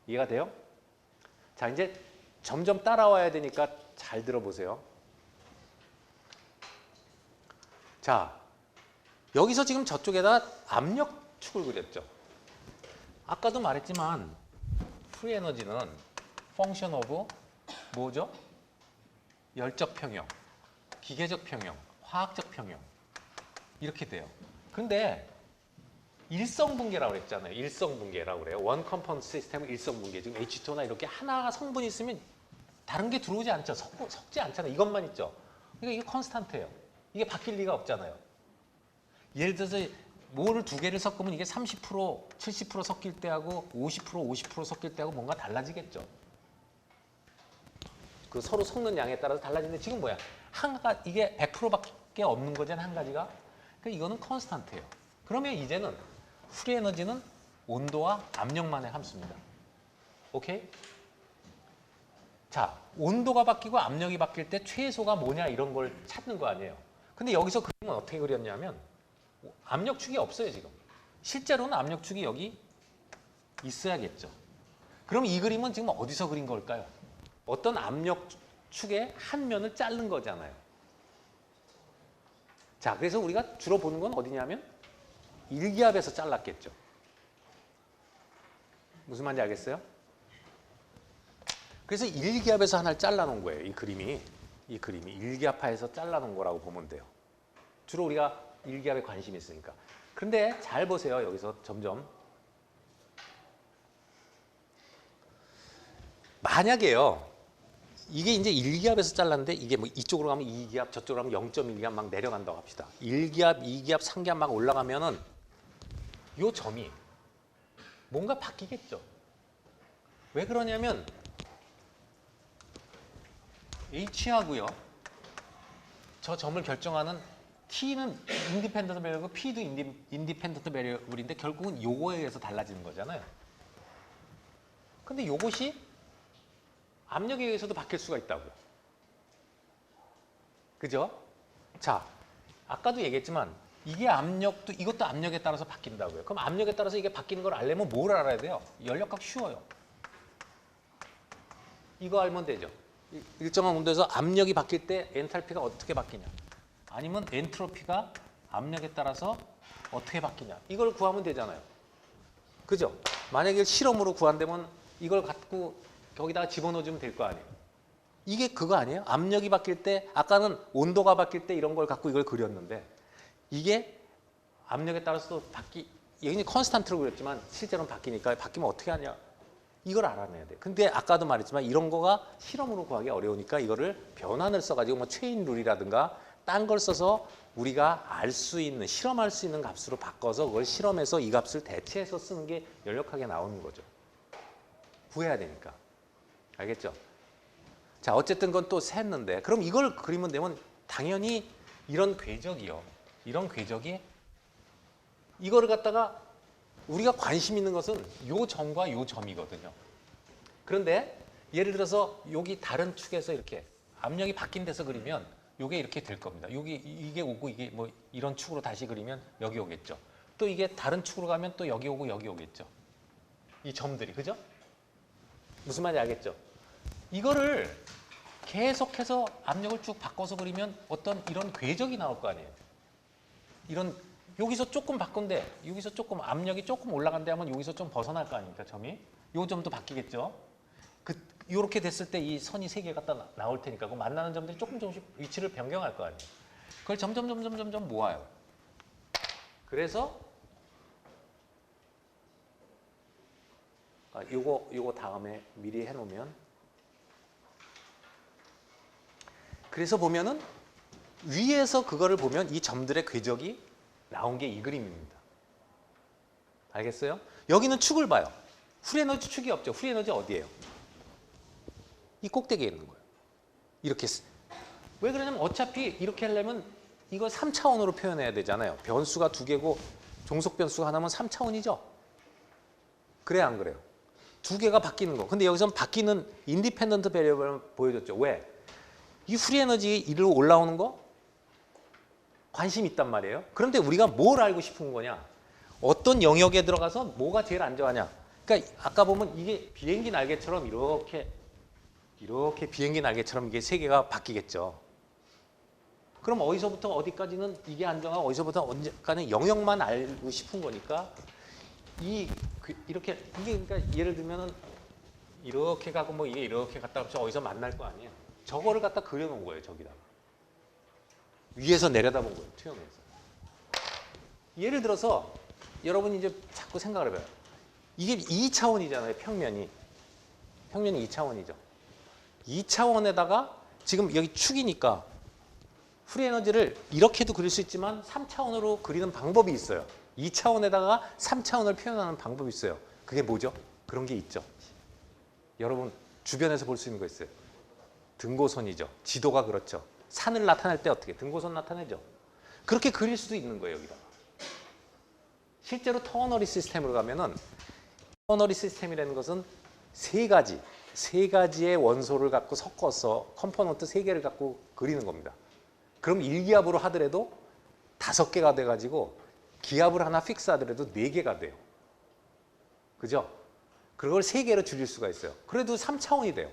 이해가 돼요? 자, 이제 점점 따라와야 되니까 잘 들어보세요. 자, 여기서 지금 저쪽에다 압력축을 그렸죠. 아까도 말했지만 프리에너지는 펑션 오브 뭐죠? 열적 평형, 기계적 평형, 화학적 평형 이렇게 돼요. 근데 일성분계라고 그랬잖아요. 일성분계라고 그래요. 원 컴포넌트 시스템은 일성분계. 지금 H2O나 이렇게 하나가 성분이 있으면 다른 게 들어오지 않죠. 섞지 않잖아요. 이것만 있죠. 그러니까 이게 컨스탄트예요. 이게 바뀔 리가 없잖아요. 예를 들어서 뭐를 두 개를 섞으면 이게 30%, 70% 섞일 때하고 50% 섞일 때하고 뭔가 달라지겠죠. 그 서로 섞는 양에 따라서 달라지는데 지금 뭐야? 이게 100%밖에 없는 거잖아요. 한 가지가. 그러니까 이거는 컨스탄트예요. 그러면 이제는 프리에너지는 온도와 압력만의 함수입니다. 오케이? 자, 온도가 바뀌고 압력이 바뀔 때 최소가 뭐냐 이런 걸 찾는 거 아니에요. 근데 여기서 그림은 어떻게 그렸냐면 압력축이 없어요, 지금. 실제로는 압력축이 여기 있어야겠죠. 그럼 이 그림은 지금 어디서 그린 걸까요? 어떤 압력축의 한 면을 자른 거잖아요. 자, 그래서 우리가 주로 보는 건 어디냐면 일기압에서 잘랐겠죠. 무슨 말인지 알겠어요? 그래서 일기압에서 하나를 잘라놓은 거예요. 이 그림이 일기압하에서 잘라놓은 거라고 보면 돼요. 주로 우리가 일기압에 관심이 있으니까. 그런데 잘 보세요. 여기서 점점. 만약에요. 이게 이제 1기압에서 잘랐는데 이게 뭐 이쪽으로 가면 2기압, 저쪽으로 가면 0.1기압 막 내려간다고 합시다. 1기압, 2기압, 3기압 막 올라가면은 요 점이 뭔가 바뀌겠죠. 왜 그러냐면 H하고요. 저 점을 결정하는 T는 인디펜던트 베리어블이고 P도 인디펜던트 베리어블인데 결국은 요거에 의해서 달라지는 거잖아요. 근데 요것이 압력에 의해서도 바뀔 수가 있다고요. 그죠? 자, 아까도 얘기했지만 이게 압력도 이것도 압력에 따라서 바뀐다고요. 그럼 압력에 따라서 이게 바뀌는 걸 알려면 뭘 알아야 돼요? 연력학 쉬워요. 이거 알면 되죠. 일정한 온도에서 압력이 바뀔 때 엔탈피가 어떻게 바뀌냐. 아니면 엔트로피가 압력에 따라서 어떻게 바뀌냐. 이걸 구하면 되잖아요. 그죠? 만약에 실험으로 구한다면 이걸 갖고 거기다가 집어넣어주면 될 거 아니에요. 이게 그거 아니에요? 압력이 바뀔 때 아까는 온도가 바뀔 때 이런 걸 갖고 이걸 그렸는데 이게 압력에 따라서 여기는 컨스탄트로 그렸지만 실제로는 바뀌니까 바뀌면 어떻게 하냐. 이걸 알아내야 돼. 근데 아까도 말했지만 이런 거가 실험으로 구하기 어려우니까 이거를 변환을 써가지고 뭐 체인 룰이라든가 딴 걸 써서 우리가 알 수 있는 실험할 수 있는 값으로 바꿔서 그걸 실험해서 이 값을 대체해서 쓰는 게 연력하게 나오는 거죠. 구해야 되니까. 알겠죠? 자, 어쨌든 그건 또 샜는데 그럼 이걸 그리면 되면 당연히 이런 궤적이요. 이런 궤적이 이거를 갖다가 우리가 관심 있는 것은 요 점과 요 점이거든요. 그런데 예를 들어서 여기 다른 축에서 이렇게 압력이 바뀐 데서 그리면 요게 이렇게 될 겁니다. 여기 이게 오고 이게 뭐 이런 축으로 다시 그리면 여기 오겠죠. 또 이게 다른 축으로 가면 또 여기 오고 여기 오겠죠. 이 점들이. 그죠? 무슨 말인지 알겠죠? 이거를 계속해서 압력을 쭉 바꿔서 그리면 어떤 이런 궤적이 나올 거 아니에요. 이런 여기서 조금 바꾼데 여기서 조금 압력이 조금 올라간데 하면 여기서 좀 벗어날 거 아닙니까? 점이. 요 점도 바뀌겠죠. 요렇게 됐을 때 이 선이 세 개가 나올 테니까 그 만나는 점들이 조금씩 위치를 변경할 거 아니에요. 그걸 점점 모아요. 그래서 요거 다음에 미리 해놓으면 그래서 보면은 위에서 그거를 보면 이 점들의 궤적이 나온 게 이 그림입니다. 알겠어요? 여기는 축을 봐요. 프리에너지 축이 없죠. 프리에너지 어디예요? 이 꼭대기에 있는 거예요. 이렇게. 왜 그러냐면 어차피 이렇게 하려면 이걸 3차원으로 표현해야 되잖아요. 변수가 2개고 종속 변수가 하나면 3차원이죠. 그래야 안 그래요? 2개가 바뀌는 거. 근데 여기서는 바뀌는 인디펜던트 베리어블을 보여줬죠. 왜? 이 프리에너지 이리로 올라오는 거 관심 있단 말이에요. 그런데 우리가 뭘 알고 싶은 거냐? 어떤 영역에 들어가서 뭐가 제일 안정하냐? 그러니까 아까 보면 이게 비행기 날개처럼 이렇게 비행기 날개처럼 이게 세 개가 바뀌겠죠. 그럼 어디서부터 어디까지는 이게 안정하고 어디서부터 언제까지는 영역만 알고 싶은 거니까 이렇게 이게 그러니까 예를 들면은 이렇게 가고 뭐 이게 이렇게 갔다 오면 어디서 만날 거 아니에요. 저거를 갖다 그려놓은 거예요. 저기다가 위에서 내려다본 거예요. 투영해서. 예를 들어서 여러분이 이제 자꾸 생각을 해봐요. 이게 2차원이잖아요. 평면이 2차원이죠. 2차원에다가 지금 여기 축이니까 프리에너지를 이렇게도 그릴 수 있지만 3차원으로 그리는 방법이 있어요. 2차원에다가 3차원을 표현하는 방법이 있어요. 그게 뭐죠? 그런 게 있죠. 여러분 주변에서 볼 수 있는 거 있어요. 등고선이죠. 지도가 그렇죠. 산을 나타낼 때 어떻게 등고선 나타내죠. 그렇게 그릴 수도 있는 거예요. 여기다가. 실제로 터너리 시스템으로 가면은 터너리 시스템이라는 것은 세 가지의 원소를 갖고 섞어서 컴포넌트 3개를 갖고 그리는 겁니다. 그럼 1기압으로 하더라도 5개가 돼가지고 기압을 하나 픽스 하더라도 4개가 돼요. 그죠? 그걸 3개로 줄일 수가 있어요. 그래도 3차원이 돼요.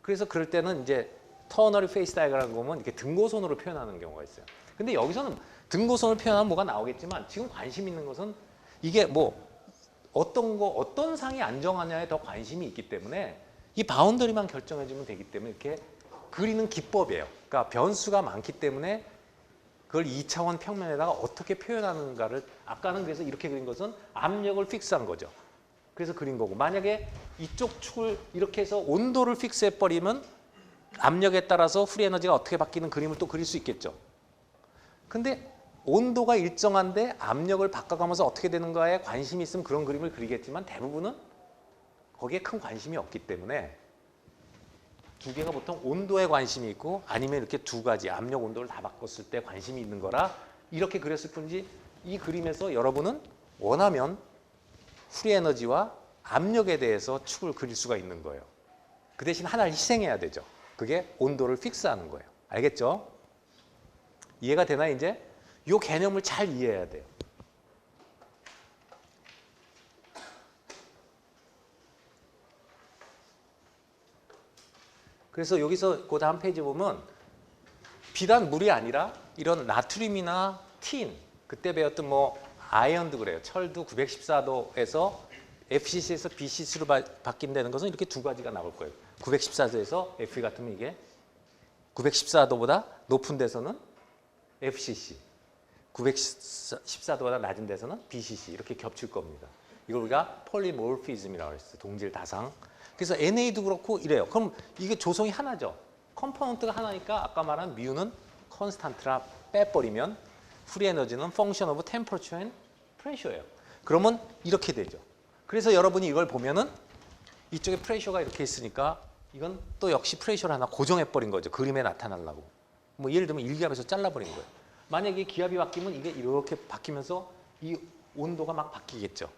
그래서 그럴 때는 이제 터너리 페이스 다이어그램 보면 이렇게 등고선으로 표현하는 경우가 있어요. 근데 여기서는 등고선을 표현하면 뭐가 나오겠지만 지금 관심 있는 것은 이게 뭐 어떤 상이 안정하냐에 더 관심이 있기 때문에 이 바운더리만 결정해주면 되기 때문에 이렇게 그리는 기법이에요. 그러니까 변수가 많기 때문에 그걸 2차원 평면에다가 어떻게 표현하는가를 아까는 그래서 이렇게 그린 것은 압력을 픽스한 거죠. 그래서 그린 거고 만약에 이쪽 축을 이렇게 해서 온도를 픽스해버리면 압력에 따라서 프리 에너지가 어떻게 바뀌는 그림을 또 그릴 수 있겠죠. 근데 온도가 일정한데 압력을 바꿔가면서 어떻게 되는가에 관심이 있으면 그런 그림을 그리겠지만 대부분은 거기에 큰 관심이 없기 때문에 두 개가 보통 온도에 관심이 있고 아니면 이렇게 두 가지 압력 온도를 다 바꿨을 때 관심이 있는 거라 이렇게 그렸을 뿐이지 이 그림에서 여러분은 원하면 프리 에너지와 압력에 대해서 축을 그릴 수가 있는 거예요. 그 대신 하나를 희생해야 되죠. 그게 온도를 픽스하는 거예요. 알겠죠? 이해가 되나 이제? 이 개념을 잘 이해해야 돼요. 그래서 여기서 그 다음 페이지 보면 비단 물이 아니라 이런 나트륨이나 틴, 그때 배웠던 뭐 아이언도 그래요. 철도 914도에서 FCC에서 BCC로 바뀐다는 것은 이렇게 두 가지가 나올 거예요. 914도에서 Fe 같으면 이게 914도보다 높은 데서는 FCC, 914도보다 낮은 데서는 BCC 이렇게 겹칠 겁니다. 이걸 우리가 폴리모르피즘이라고 했어요. 동질 다상. 그래서 NA도 그렇고 이래요. 그럼 이게 조성이 하나죠. 컴포넌트가 하나니까 아까 말한 뮤는 컨스탄트라 빼버리면 프리 에너지는 펑션 오브 템퍼처 앤 프레셔예요. 그러면 이렇게 되죠. 그래서 여러분이 이걸 보면은 이쪽에 프레셔가 이렇게 있으니까 이건 또 역시 프레셔를 하나 고정해버린 거죠. 그림에 나타나려고. 뭐 예를 들면 일기압에서 잘라버린 거예요. 만약에 기압이 바뀌면 이게 이렇게 바뀌면서 이 온도가 막 바뀌겠죠.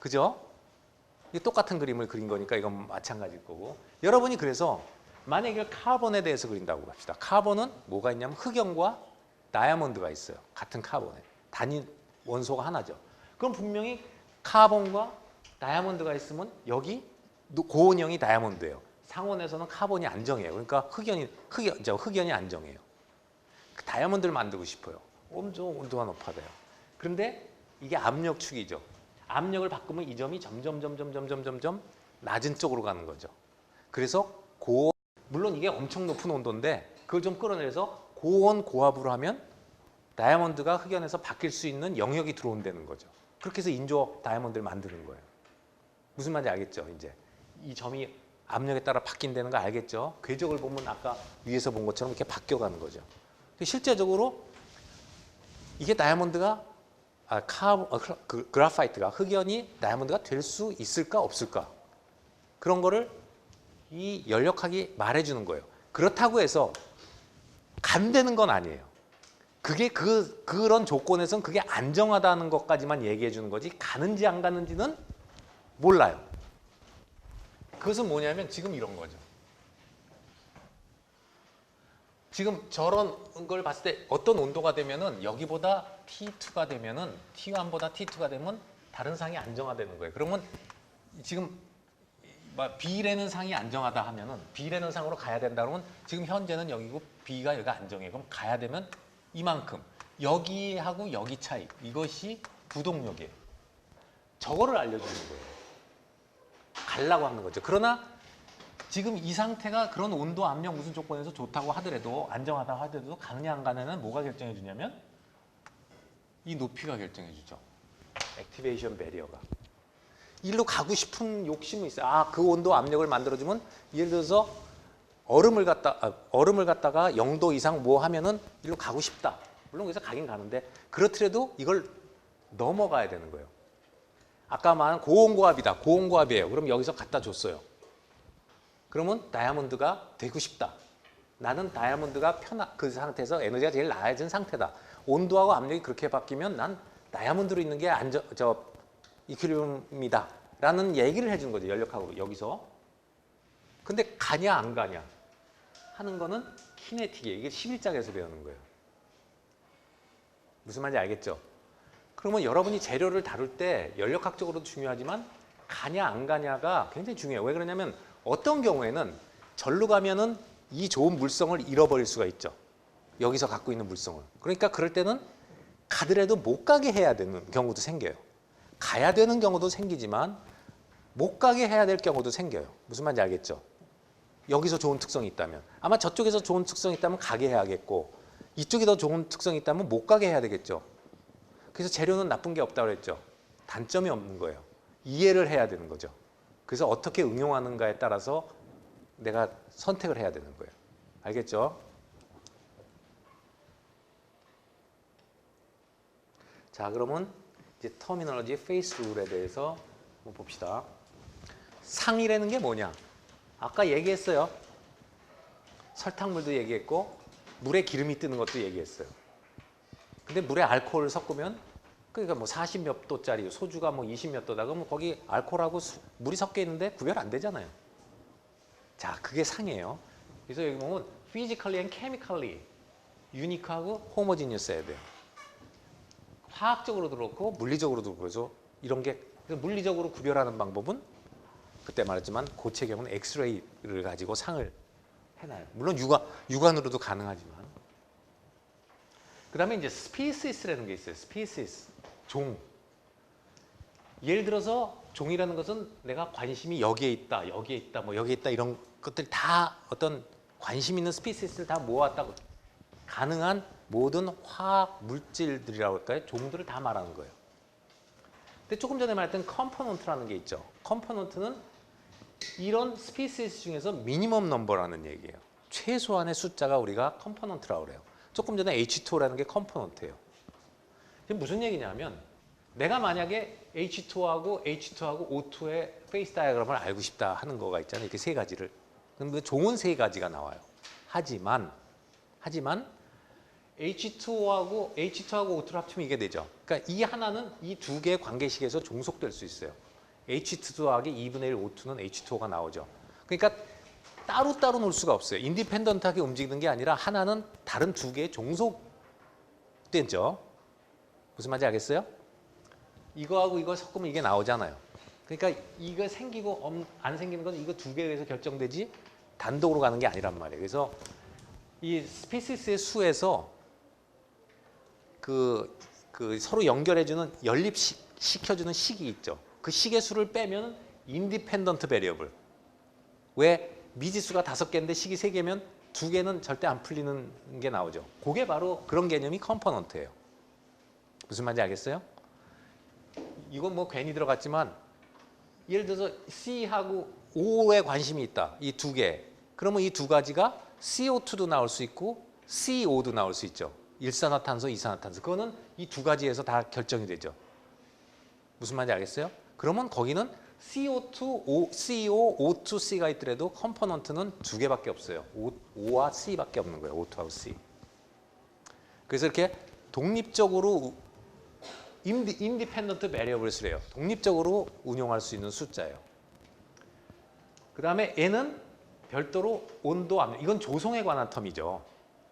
그죠? 이게 똑같은 그림을 그린 거니까 이건 마찬가지일 거고. 여러분이 그래서 만약에 이걸 카본에 대해서 그린다고 합시다. 카본은 뭐가 있냐면 흑연과 다이아몬드가 있어요. 같은 카본에. 단위 원소가 하나죠. 그럼 분명히 카본과 다이아몬드가 있으면 여기 고온형이 다이아몬드예요. 상온에서는 카본이 안정해요. 그러니까 흑연이 안정해요. 그 다이아몬드를 만들고 싶어요. 엄청 온도가 높아져요. 그런데 이게 압력축이죠. 압력을 바꾸면 이 점이 점점 낮은 쪽으로 가는 거죠. 그래서 고온, 물론 이게 엄청 높은 온도인데 그걸 좀 끌어내서 고온 고압으로 하면 다이아몬드가 흑연에서 바뀔 수 있는 영역이 들어온다는 거죠. 그렇게 해서 인조 다이아몬드를 만드는 거예요. 무슨 말인지 알겠죠? 이제 이 점이 압력에 따라 바뀐다는 거 알겠죠? 궤적을 보면 아까 위에서 본 것처럼 이렇게 바뀌어가는 거죠. 실제적으로 이게 다이아몬드가 그라파이트가 흑연이 다이아몬드가 될 수 있을까 없을까 그런 거를 이 연력학이 말해주는 거예요. 그렇다고 해서 간다는 건 아니에요. 그게 그런 조건에선 그게 안정하다는 것까지만 얘기해 주는 거지 가는지 안 가는지는 몰라요. 그것은 뭐냐면 지금 이런 거죠. 지금 저런 걸 봤을 때 어떤 온도가 되면은 여기보다 T2가 되면은 T1보다 T2가 되면 다른 상이 안정화되는 거예요. 그러면 지금 B라는 상이 안정하다 하면은 B라는 상으로 가야 된다 그러면 지금 현재는 여기고 B가 여기가 안정해요. 그럼 가야 되면 이만큼 여기하고 여기 차이 이것이 부동력이에요. 저거를 알려주는 거예요. 가려고 하는 거죠. 그러나 지금 이 상태가 그런 온도, 압력 무슨 조건에서 좋다고 하더라도 안정하다고 하더라도 가느냐 안 가느냐는 뭐가 결정해 주냐면 이 높이가 결정해 주죠. 액티베이션 배리어가. 일로 가고 싶은 욕심이 있어요. 그 온도, 압력을 만들어주면 예를 들어서 얼음을 갖다가 0도 이상 뭐 하면은 일로 가고 싶다. 물론 그래서 가긴 가는데 그렇더라도 이걸 넘어가야 되는 거예요. 아까 말한 고온고압이다. 고온고압이에요. 그럼 여기서 갖다 줬어요. 그러면 다이아몬드가 되고 싶다. 나는 다이아몬드가 그 상태에서 에너지가 제일 낮은 상태다. 온도하고 압력이 그렇게 바뀌면 난 다이아몬드로 있는 게 이퀄리brium이다. 라는 얘기를 해주는 거죠. 연력학으로 여기서. 근데 가냐 안 가냐 하는 거는 키네틱이에요. 이게 11장에서 배우는 거예요. 무슨 말인지 알겠죠? 그러면 여러분이 재료를 다룰 때 연력학적으로도 중요하지만 가냐 안 가냐가 굉장히 중요해요. 왜 그러냐면 어떤 경우에는 절로 가면은 이 좋은 물성을 잃어버릴 수가 있죠. 여기서 갖고 있는 물성을. 그러니까 그럴 때는 가더라도 못 가게 해야 되는 경우도 생겨요. 가야 되는 경우도 생기지만 못 가게 해야 될 경우도 생겨요. 무슨 말인지 알겠죠? 여기서 좋은 특성이 있다면. 아마 저쪽에서 좋은 특성이 있다면 가게 해야겠고 이쪽이 더 좋은 특성이 있다면 못 가게 해야 되겠죠. 그래서 재료는 나쁜 게 없다고 그랬죠. 단점이 없는 거예요. 이해를 해야 되는 거죠. 그래서 어떻게 응용하는가에 따라서 내가 선택을 해야 되는 거예요. 알겠죠? 자, 그러면 이제 터미널로지 페이스 룰에 대해서 한번 봅시다. 상이라는 게 뭐냐? 아까 얘기했어요. 설탕물도 얘기했고 물에 기름이 뜨는 것도 얘기했어요. 근데 물에 알코올을 섞으면 그러니까 뭐 40 몇 도짜리 소주가 뭐 20 몇 도다 그러면 거기 알코올하고 물이 섞여 있는데 구별 안 되잖아요. 자, 그게 상이에요. 그래서 여기 보면 physically and chemically 유니크하고 homogeneous해야 돼요. 화학적으로도 그렇고 물리적으로도 그렇죠. 이런 게 물리적으로 구별하는 방법은 그때 말했지만 고체경은 엑스레이를 가지고 상을 해놔요. 물론 육안으로도 가능하지만. 그 다음에 이제 스피시스라는 게 있어요. 스피시스, 종. 예를 들어서 종이라는 것은 내가 관심이 여기에 있다, 여기에 있다, 뭐 여기에 있다 이런 것들 다 어떤 관심 있는 스피시스를 다 모았다. 가능한 모든 화학 물질들이라고 할까요? 종들을 다 말하는 거예요. 근데 조금 전에 말했던 컴포넌트라는 게 있죠. 컴포넌트는 이런 스피시스 중에서 미니멈 넘버라는 얘기예요. 최소한의 숫자가 우리가 컴포넌트라고 그래요. 조금 전에 H2O라는 게 컴포넌트예요. 이게 무슨 얘기냐면 내가 만약에 H2하고 H2하고 O2의 페이스 다이어그램을 알고 싶다 하는 거가 있잖아요. 이렇게 세 가지를. 근데 좋은 세 가지가 나와요. 하지만 H2하고 O2를 합치면 이게 되죠. 그러니까 이 하나는 이 두 개의 관계식에서 종속될 수 있어요. H2 더하기 2분의 1 O2는 H2O가 나오죠. 그러니까 따로따로 놓을 수가 없어요. 인디펜던트하게 움직이는 게 아니라 하나는 다른 두 개의 종속되죠. 무슨 말인지 알겠어요? 이거하고 이거 섞으면 이게 나오잖아요. 그러니까 이거 생기고 안 생기는 건 이거 두 개에 의해서 결정되지 단독으로 가는 게 아니란 말이에요. 그래서 이 스피시스의 수에서 그 서로 연결해주는 연립시켜주는 식이 있죠. 그 식의 수를 빼면 인디펜던트 베리어블. 왜 미지수가 5개인데 식이 3개면 2개는 절대 안 풀리는 게 나오죠. 그게 바로 그런 개념이 컴포넌트예요. 무슨 말인지 알겠어요? 이건 뭐 괜히 들어갔지만 예를 들어서 C하고 O에 관심이 있다. 이 두 개. 그러면 이 두 가지가 CO2도 나올 수 있고 CO도 나올 수 있죠. 일산화탄소, 이산화탄소. 그거는 이 두 가지에서 다 결정이 되죠. 무슨 말인지 알겠어요? 그러면 거기는 CO2, CO, O2C가 있더라도 컴포넌트는 두 개밖에 없어요. O와 C밖에 없는 거예요. O2하고 C. 그래서 이렇게 독립적으로 인디펜던트 베리어블스래요. 독립적으로 운용할 수 있는 숫자예요. 그 다음에 N은 별도로 온도, 압력. 이건 조성에 관한 텀이죠.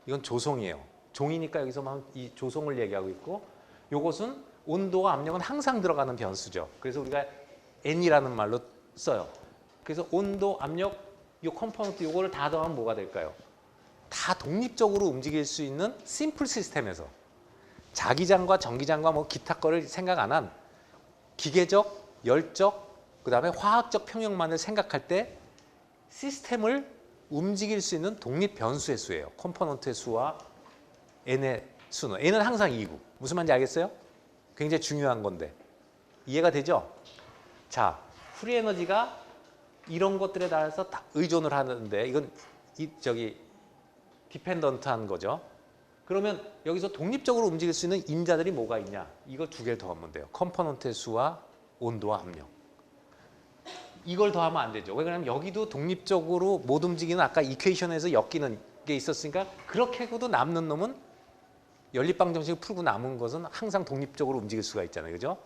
이건 조성이에요. 종이니까 여기서만 이 조성을 얘기하고 있고 이것은 온도와 압력은 항상 들어가는 변수죠. 그래서 우리가 N이라는 말로 써요. 그래서 온도, 압력, 이 컴포넌트 이거를 다 더하면 뭐가 될까요? 다 독립적으로 움직일 수 있는 심플 시스템에서 자기장과 전기장과 뭐 기타 거를 생각 안 한 기계적, 열적, 그다음에 화학적 평형만을 생각할 때 시스템을 움직일 수 있는 독립 변수의 수예요. 컴포넌트의 수와 N의 수는. N은 항상 2고. 무슨 말인지 알겠어요? 굉장히 중요한 건데. 이해가 되죠? 자, 프리 에너지가 이런 것들에 따라서 다 의존을 하는데 이건 디펜던트한 거죠. 그러면 여기서 독립적으로 움직일 수 있는 인자들이 뭐가 있냐? 이거 두 개를 더하면 돼요. 컴포넌트의 수와 온도와 압력. 이걸 더하면 안 되죠. 왜냐하면 여기도 독립적으로 못 움직이는 아까 이퀘이션에서 엮이는 게 있었으니까 그렇게 해도 남는 놈은 연립방정식을 풀고 남은 것은 항상 독립적으로 움직일 수가 있잖아요. 그죠?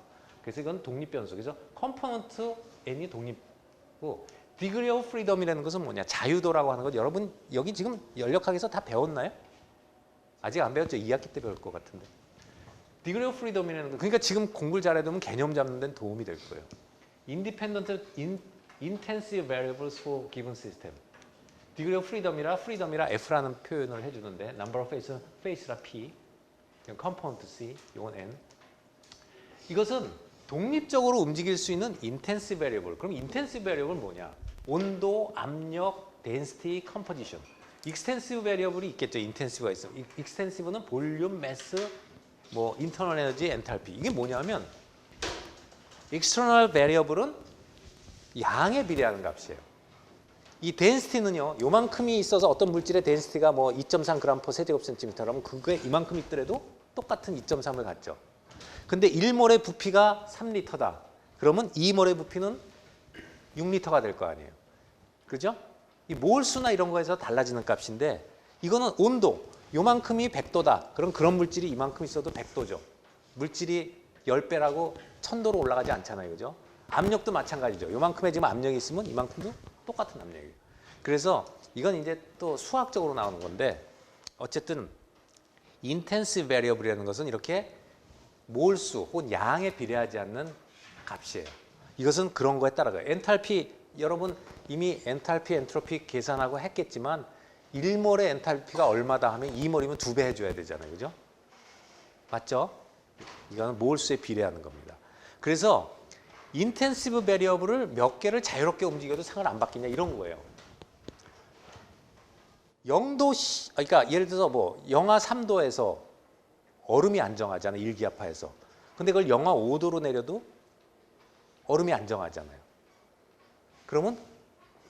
그래서 이건 독립 변수. 그래서 컴포넌트 N이 독립고 디그리 오브 프리덤이라는 것은 뭐냐? 자유도라고 하는 것. 여러분 여기 지금 연력학에서 다 배웠나요? 아직 안 배웠죠? 2학기 때 배울 것 같은데. 디그리 오브 프리덤이라는 거. 그러니까 지금 공부를 잘해두면 개념 잡는 데는 도움이 될 거예요. Independent intensive variables for given system. Degree of freedom이라 F라는 표현을 해주는데 number of face라 P, component C, 이건 N. 이것은 독립적으로 움직일 수 있는 intensive variable. 그럼 intensive variable은 뭐냐? 온도, 압력, density, composition. 익스텐시브 베리어블이 있겠죠. 인텐시브가 있어. 익스텐시브는 볼륨, 매스, 뭐 인터널 에너지, 엔탈피. 이게 뭐냐면 익스터널 베리어블은 양에 비례하는 값이에요. 이 덴시티는요. 요만큼이 있어서 어떤 물질의 덴시티가 뭐 2.3g/세제곱센티미터라면 그게 이만큼 있더라도 똑같은 2.3을 갖죠. 근데 1몰의 부피가 3리터다. 그러면 2몰의 부피는 6리터가 될 거 아니에요. 그죠? 이 몰수나 이런 거에서 달라지는 값인데 이거는 온도, 요만큼이 100도다. 그럼 그런 물질이 이만큼 있어도 100도죠. 물질이 10배라고 1000도로 올라가지 않잖아요. 그죠? 압력도 마찬가지죠. 요만큼의 지금 압력이 있으면 이만큼도 똑같은 압력이에요. 그래서 이건 이제 또 수학적으로 나오는 건데 어쨌든 인텐시브 베리어블이라는 것은 이렇게 몰수 혹은 양에 비례하지 않는 값이에요. 이것은 그런 거에 따라가요. 엔탈피 여러분 이미 엔탈피, 엔트로피 계산하고 했겠지만 1몰의 엔탈피가 얼마다 하면 2몰이면 2배 해줘야 되잖아요. 그죠? 맞죠? 이거는 몰수에 비례하는 겁니다. 그래서 인텐시브 베리어블을 몇 개를 자유롭게 움직여도 상을 안 받겠냐 이런 거예요. 0도, 그러니까 예를 들어서 뭐 영하 3도에서 얼음이 안정하잖아요. 일기압하에서. 근데 그걸 영하 5도로 내려도 얼음이 안정하잖아요. 그러면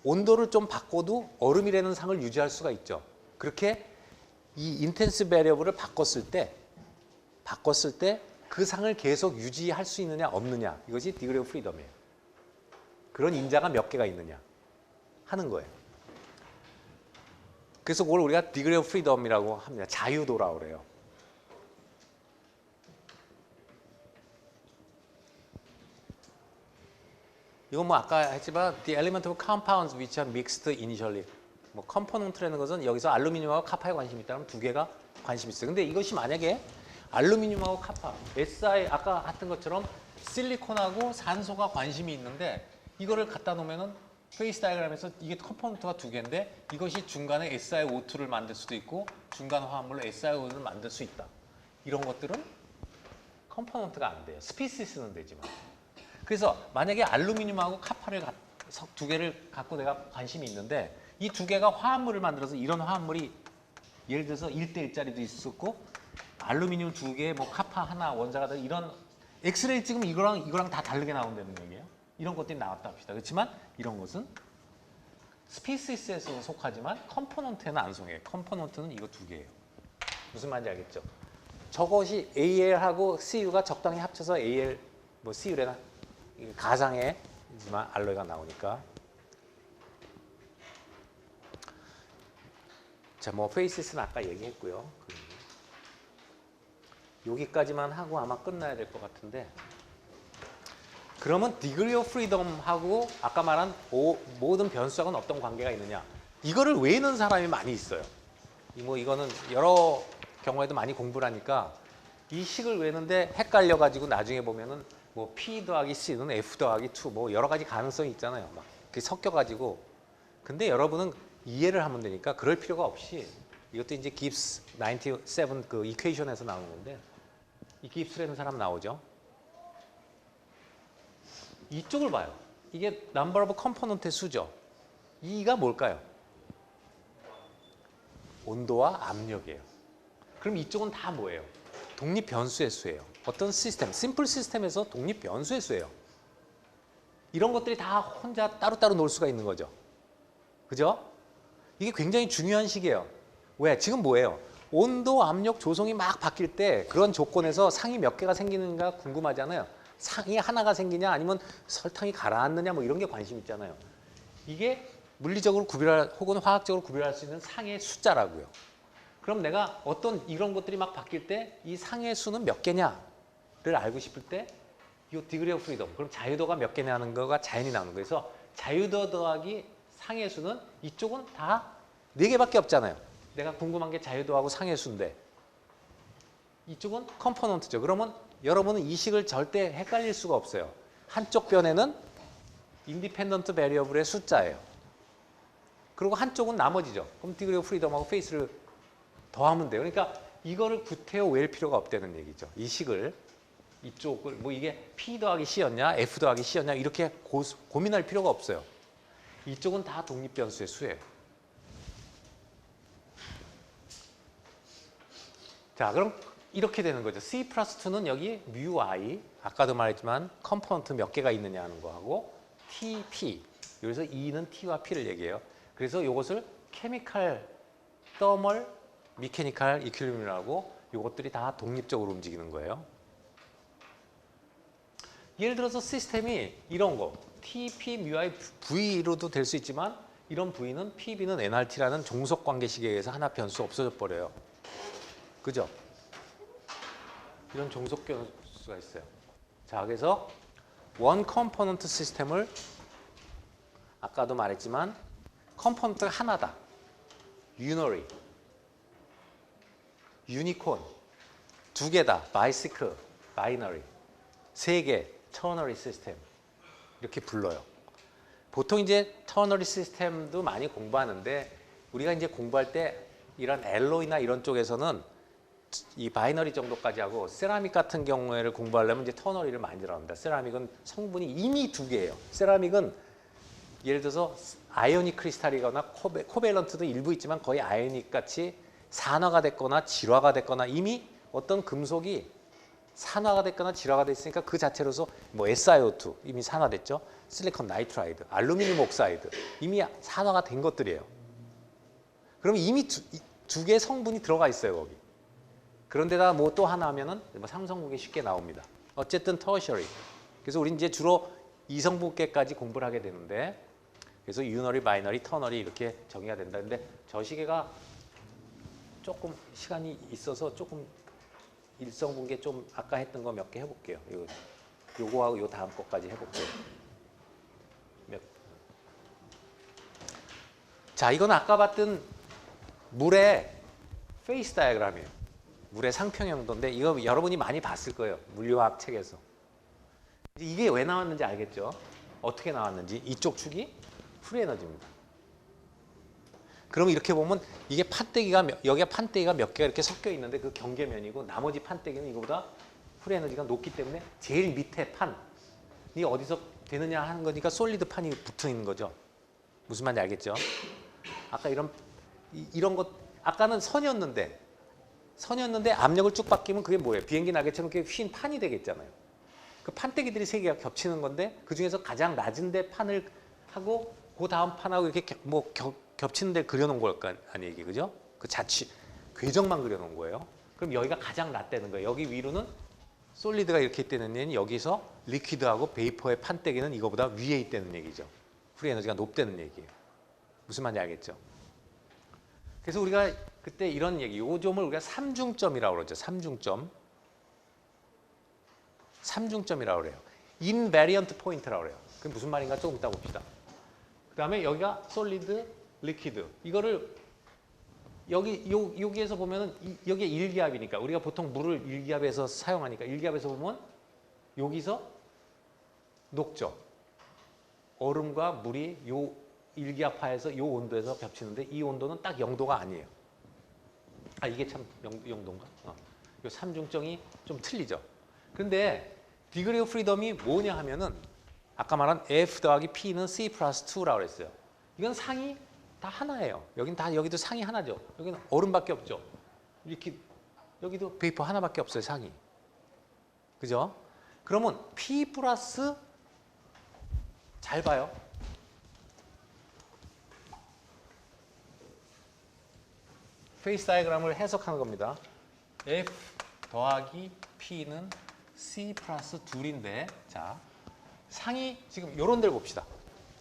온도를 좀 바꿔도 얼음이라는 상을 유지할 수가 있죠. 그렇게 이 인텐시브 베리어블을 바꿨을 때 그 상을 계속 유지할 수 있느냐 없느냐 이것이 디그리 오브 프리덤이에요. 그런 인자가 몇 개가 있느냐 하는 거예요. 그래서 그걸 우리가 디그리 오브 프리덤이라고 합니다. 자유도라고 그래요. 이건 뭐 아까 했지만 the element of compounds which are mixed initially. 뭐 컴포넌트라는 것은 여기서 알루미늄하고 카파에 관심이 있다면 두 개가 관심이 있어요. 근데 이것이 만약에 알루미늄하고 카파, Si 아까 했던 것처럼 실리콘하고 산소가 관심이 있는데 이거를 갖다 놓으면은 페이스 다이어그램에서 이게 컴포넌트가 두 개인데 이것이 중간에 SiO2를 만들 수도 있고 중간 화합물로 SiO2를 만들 수 있다. 이런 것들은 컴포넌트가 안 돼요. 스피시스는 되지만. 그래서 만약에 알루미늄하고 카파를 두 개를 갖고 내가 관심이 있는데 이 두 개가 화합물을 만들어서 이런 화합물이 예를 들어서 1대1짜리도 있었고 알루미늄 두 개, 뭐 카파 하나, 원자가 이런 엑스레이 찍으면 이거랑 다 다르게 나온다는 얘기예요. 이런 것들이 나왔다 합시다. 그렇지만 이런 것은 스피시스에서 속하지만 컴포넌트에는 안 속해요. 컴포넌트는 이거 두 개예요. 무슨 말인지 알겠죠? 저것이 AL하고 CU가 적당히 합쳐서 AL, 뭐 CU래나 가상의지만 알로이가 나오니까. 자, 뭐 페이시스는 아까 얘기했고요. 여기까지만 하고 아마 끝나야 될 것 같은데 그러면 디그리 오브 프리덤하고 아까 말한 모든 변수하고는 어떤 관계가 있느냐 이거를 외우는 사람이 많이 있어요. 뭐 이거는 여러 경우에도 많이 공부를 하니까 이 식을 외우는데 헷갈려 가지고 나중에 보면은 뭐 P 더하기 C는 F 더하기 2 뭐 여러 가지 가능성이 있잖아요. 막 그게 섞여 가지고 근데 여러분은 이해를 하면 되니까 그럴 필요가 없이 이것도 이제 깁스 97 그 이퀘이션에서 나오는 건데 이 깁스라는 사람 나오죠. 이쪽을 봐요. 이게 number of component의 수죠. 이가 뭘까요? 온도와 압력이에요. 그럼 이쪽은 다 뭐예요? 독립 변수의 수예요. 어떤 시스템, 심플 시스템에서 독립 변수의 수예요. 이런 것들이 다 혼자 따로따로 놀 수가 있는 거죠. 그죠? 이게 굉장히 중요한 식이에요. 왜? 지금 뭐예요? 온도, 압력, 조성이 막 바뀔 때 그런 조건에서 상이 몇 개가 생기는가 궁금하잖아요. 상이 하나가 생기냐 아니면 설탕이 가라앉느냐 뭐 이런 게 관심 있잖아요. 이게 물리적으로 구별할 혹은 화학적으로 구별할 수 있는 상의 숫자라고요. 그럼 내가 어떤 이런 것들이 막 바뀔 때 이 상의 수는 몇 개냐를 알고 싶을 때 이 디그리 오브 프리덤 그럼 자유도가 몇 개냐는 거가 자연히 나오는 거예요. 그래서 자유도 더하기 상의 수는 이쪽은 다 4개밖에 없잖아요. 내가 궁금한 게 자유도하고 상의 수인데 이쪽은 컴포넌트죠. 그러면 여러분은 이 식을 절대 헷갈릴 수가 없어요. 한쪽 변에는 인디펜던트 베리어블의 숫자예요. 그리고 한쪽은 나머지죠. 그럼 디그리 오브 프리덤하고 페이스를 더하면 돼요. 그러니까 이거를 구태여 외울 필요가 없다는 얘기죠. 이 식을 이쪽을 뭐 이게 P 더하기 C였냐 F 더하기 C였냐 이렇게 고민할 필요가 없어요. 이쪽은 다 독립변수의 수예요. 자, 그럼 이렇게 되는 거죠. C 플러스 2는 여기 mu i, 아까도 말했지만 컴포넌트 몇 개가 있느냐 하는 거하고 TP, 여기서 E는 T와 P를 얘기해요. 그래서 이것을 케미칼, 더멀, 미케니칼 이퀄리브리엄이라고 이것들이 다 독립적으로 움직이는 거예요. 예를 들어서 시스템이 이런 거 TP, mu i, V로도 될 수 있지만 이런 V는 PB는 NRT라는 종속 관계식에 의해서 하나 변수 없어져 버려요. 그죠? 이런 종속 변수가 있어요. 자, 그래서 원 컴포넌트 시스템을 아까도 말했지만 컴포넌트가 하나다. 유너리, 유니콘, 두 개다. 바이시클, 바이너리, 세 개, 터너리 시스템 이렇게 불러요. 보통 이제 터너리 시스템도 많이 공부하는데 우리가 이제 공부할 때 이런 엘로이나 이런 쪽에서는 이 바이너리 정도까지 하고 세라믹 같은 경우에를 공부하려면 이제 터너리를 많이 들어갑니다. 세라믹은 성분이 이미 두 개예요. 세라믹은 예를 들어서 아이오닉 크리스탈이거나 코밸런트도 일부 있지만 거의 아이오닉 같이 산화가 됐거나 질화가 됐거나 이미 어떤 금속이 산화가 됐거나 질화가 됐으니까 그 자체로서 뭐 SiO2 이미 산화됐죠. 실리콘 나이트라이드, 알루미늄 옥사이드 이미 산화가 된 것들이에요. 그럼 이미 두 개의 성분이 들어가 있어요, 거기. 그런데다 뭐 또 하나 하면은 뭐 삼성국에 쉽게 나옵니다. 어쨌든 터셔리. 그래서 우리 이제 주로 이성분계까지 공부를 하게 되는데 그래서 유너리, 바이너리, 터너리 이렇게 정의가 된다. 근데 저 시계가 조금 시간이 있어서 조금 일성분계 좀 아까 했던 거 몇 개 해볼게요. 요거하고 요 다음 거까지 해볼게요. 자, 이건 아까 봤던 물의 페이스 다이어그램이에요. 물의 상평형도인데 이거 여러분이 많이 봤을 거예요. 물리화학 책에서. 이게 왜 나왔는지 알겠죠? 어떻게 나왔는지. 이쪽 축이 프리에너지입니다. 그러면 이렇게 보면 이게 판때기가 여기가 판때기가 몇 개가 이렇게 섞여 있는데 그 경계면이고 나머지 판때기는 이거보다 프리에너지가 높기 때문에 제일 밑에 판이 어디서 되느냐 하는 거니까 솔리드 판이 붙어 있는 거죠. 무슨 말인지 알겠죠? 아까 이런 것 아까는 선이었는데 압력을 쭉 바뀌면 그게 뭐예요? 비행기 날개처럼 이렇게 휜 판이 되겠잖아요. 그 판때기들이 세 개가 겹치는 건데 그 중에서 가장 낮은 데 판을 하고 그 다음 판하고 이렇게 뭐 겹치는 데 그려놓은 걸 거 아니에요, 이게 그죠? 그 자취 궤적만 그려놓은 거예요. 그럼 여기가 가장 낮다는 거예요. 여기 위로는 솔리드가 이렇게 있다는 얘기는 여기서 리퀴드하고 베이퍼의 판때기는 이거보다 위에 있다는 얘기죠. 프리 에너지가 높다는 얘기예요. 무슨 말인지 알겠죠? 그래서 우리가 그때 이런 얘기, 요 점을 우리가 삼중점이라고 그러죠. 삼중점이라고 그래요. 인베리언트 포인트라고 그래요. 그게 무슨 말인가 조금 이따 봅시다. 그 다음에 여기가 솔리드, 리퀴드. 이거를 여기에서 보면은 여기가 일기압이니까 우리가 보통 물을 일기압에서 사용하니까 일기압에서 보면 여기서 녹죠. 얼음과 물이 요 일기압하에서 요 온도에서 겹치는데 이 온도는 딱 0도가 아니에요. 아, 이게 참 0도인가? 요 삼중점이 좀 틀리죠. 근데 디그리 오브 프리덤이 뭐냐 하면은 아까 말한 F 더하기 P는 C 플러스 2라고 그랬어요. 이건 상이 다 하나예요. 여기도 상이 하나죠. 여기는 얼음밖에 없죠. 이렇게 여기도 베이퍼 하나밖에 없어요, 상이. 그죠? 그러면 P 플러스 잘 봐요. 페이스 다이어그램을 해석하는 겁니다. F 더하기 P는 C 플러스 2인데 자, 상이 지금 이런 데를 봅시다.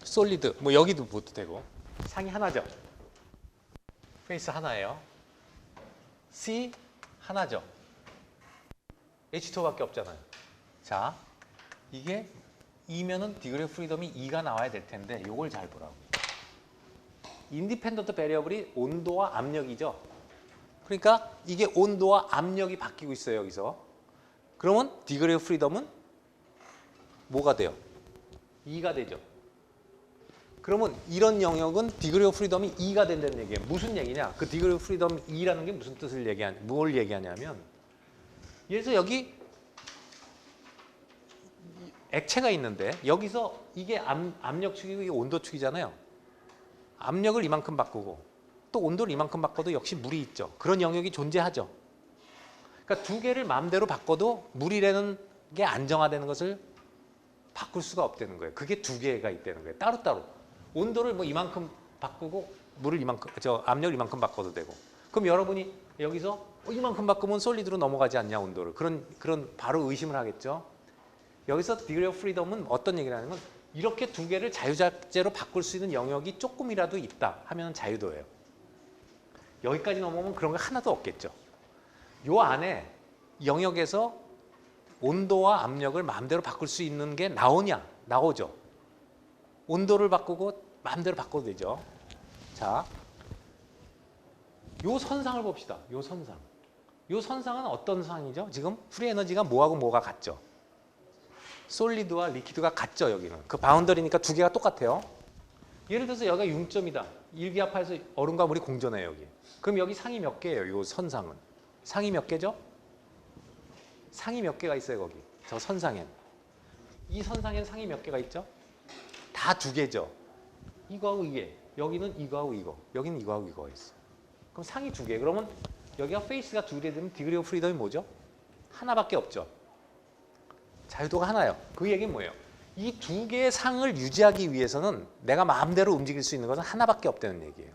솔리드, 뭐 여기도 봐도 되고 상이 하나죠. 페이스 하나예요. C 하나죠. H2밖에 없잖아요. 자, 이게 2면은 디그리 오브 프리덤이 2가 나와야 될 텐데 이걸 잘 보라고. 인디펜던트 베리어블이 온도와 압력이죠. 그러니까 이게 온도와 압력이 바뀌고 있어요, 여기서. 그러면 디그리 오브 프리덤은 뭐가 돼요? 2가 되죠. 그러면 이런 영역은 디그리 오브 프리덤이 2가 된다는 얘기예요. 무슨 얘기냐? 그 디그리 오브 프리덤 2라는 게 무슨 뜻을 뭘 얘기하냐면 예를 들어서 여기 액체가 있는데 여기서 이게 압력축이고 이게 온도축이잖아요. 압력을 이만큼 바꾸고 또 온도를 이만큼 바꿔도 역시 물이 있죠. 그런 영역이 존재하죠. 그러니까 두 개를 마음대로 바꿔도 물이라는 게 안정화되는 것을 바꿀 수가 없다는 거예요. 그게 두 개가 있다는 거예요. 따로따로. 온도를 뭐 이만큼 바꾸고 물을 이만큼, 압력을 이만큼 바꿔도 되고. 그럼 여러분이 여기서 이만큼 바꾸면 솔리드로 넘어가지 않냐, 온도를. 그런 바로 의심을 하겠죠. 여기서 degree of freedom은 어떤 얘기를 하는 건 이렇게 두 개를 자유자재로 바꿀 수 있는 영역이 조금이라도 있다 하면 자유도예요. 여기까지 넘어오면 그런 게 하나도 없겠죠. 요 안에 영역에서 온도와 압력을 마음대로 바꿀 수 있는 게 나오냐? 나오죠. 온도를 바꾸고 마음대로 바꿔도 되죠. 자, 요 선상을 봅시다. 요 선상. 요 선상은 어떤 상이죠? 지금 프리 에너지가 뭐하고 뭐가 같죠? 솔리드와 리퀴드가 같죠, 여기는. 그 바운더리니까 두 개가 똑같아요. 예를 들어서 여기가 융점이다. 일기압하에서 얼음과 물이 공존해요, 여기. 그럼 여기 상이 몇 개예요, 요 선상은? 상이 몇 개죠? 상이 몇 개가 있어요, 거기. 저 선상엔. 이 선상엔 상이 몇 개가 있죠? 다 두 개죠. 이거하고 이게. 여기는 이거하고 이거. 여기는 이거하고 이거가 있어. 그럼 상이 두 개. 그러면 여기가 페이스가 두 개 되면 디그리 오브 프리덤이 뭐죠? 하나밖에 없죠. 자유도가 하나예요. 그 얘기는 뭐예요? 이 두 개의 상을 유지하기 위해서는 내가 마음대로 움직일 수 있는 것은 하나밖에 없다는 얘기예요.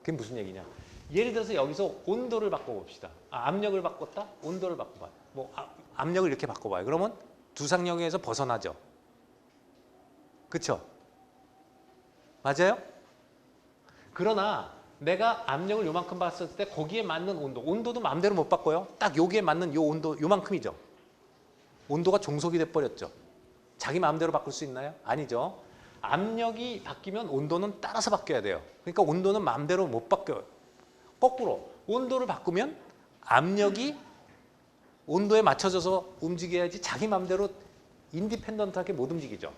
그게 무슨 얘기냐? 예를 들어서 여기서 온도를 바꿔봅시다. 압력을 바꿨다? 온도를 바꿔봐요. 압력을 이렇게 바꿔봐요. 그러면 두 상영역에서 벗어나죠. 그쵸? 맞아요? 그러나 내가 압력을 요만큼 봤을 때 거기에 맞는 온도도 마음대로 못 바꿔요. 딱 여기에 맞는 요 온도 요만큼이죠. 온도가 종속이 돼버렸죠. 자기 마음대로 바꿀 수 있나요? 아니죠. 압력이 바뀌면 온도는 따라서 바뀌어야 돼요. 그러니까 온도는 마음대로 못 바뀌어요. 거꾸로 온도를 바꾸면 압력이 온도에 맞춰져서 움직여야지 자기 마음대로 인디펜던트하게 못 움직이죠.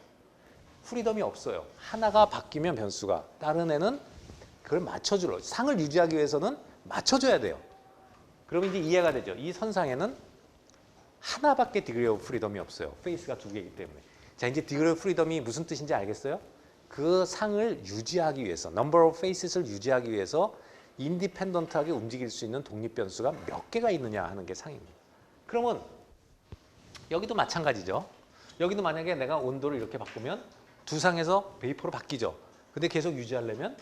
프리덤이 없어요. 하나가 바뀌면 변수가, 다른 애는 그걸 맞춰주려, 상을 유지하기 위해서는 맞춰줘야 돼요. 그러면 이제 이해가 되죠. 이 선상에는 하나밖에 디그리 오브 프리덤이 없어요. 페이스가 두 개이기 때문에. 자, 이제 디그리 오브 프리덤이 무슨 뜻인지 알겠어요? 그 상을 유지하기 위해서, 넘버 오브 페이스를 유지하기 위해서 인디펜던트하게 움직일 수 있는 독립 변수가 몇 개가 있느냐 하는 게 상입니다. 그러면 여기도 마찬가지죠. 여기도 만약에 내가 온도를 이렇게 바꾸면 두 상에서 베이퍼로 바뀌죠. 근데 계속 유지하려면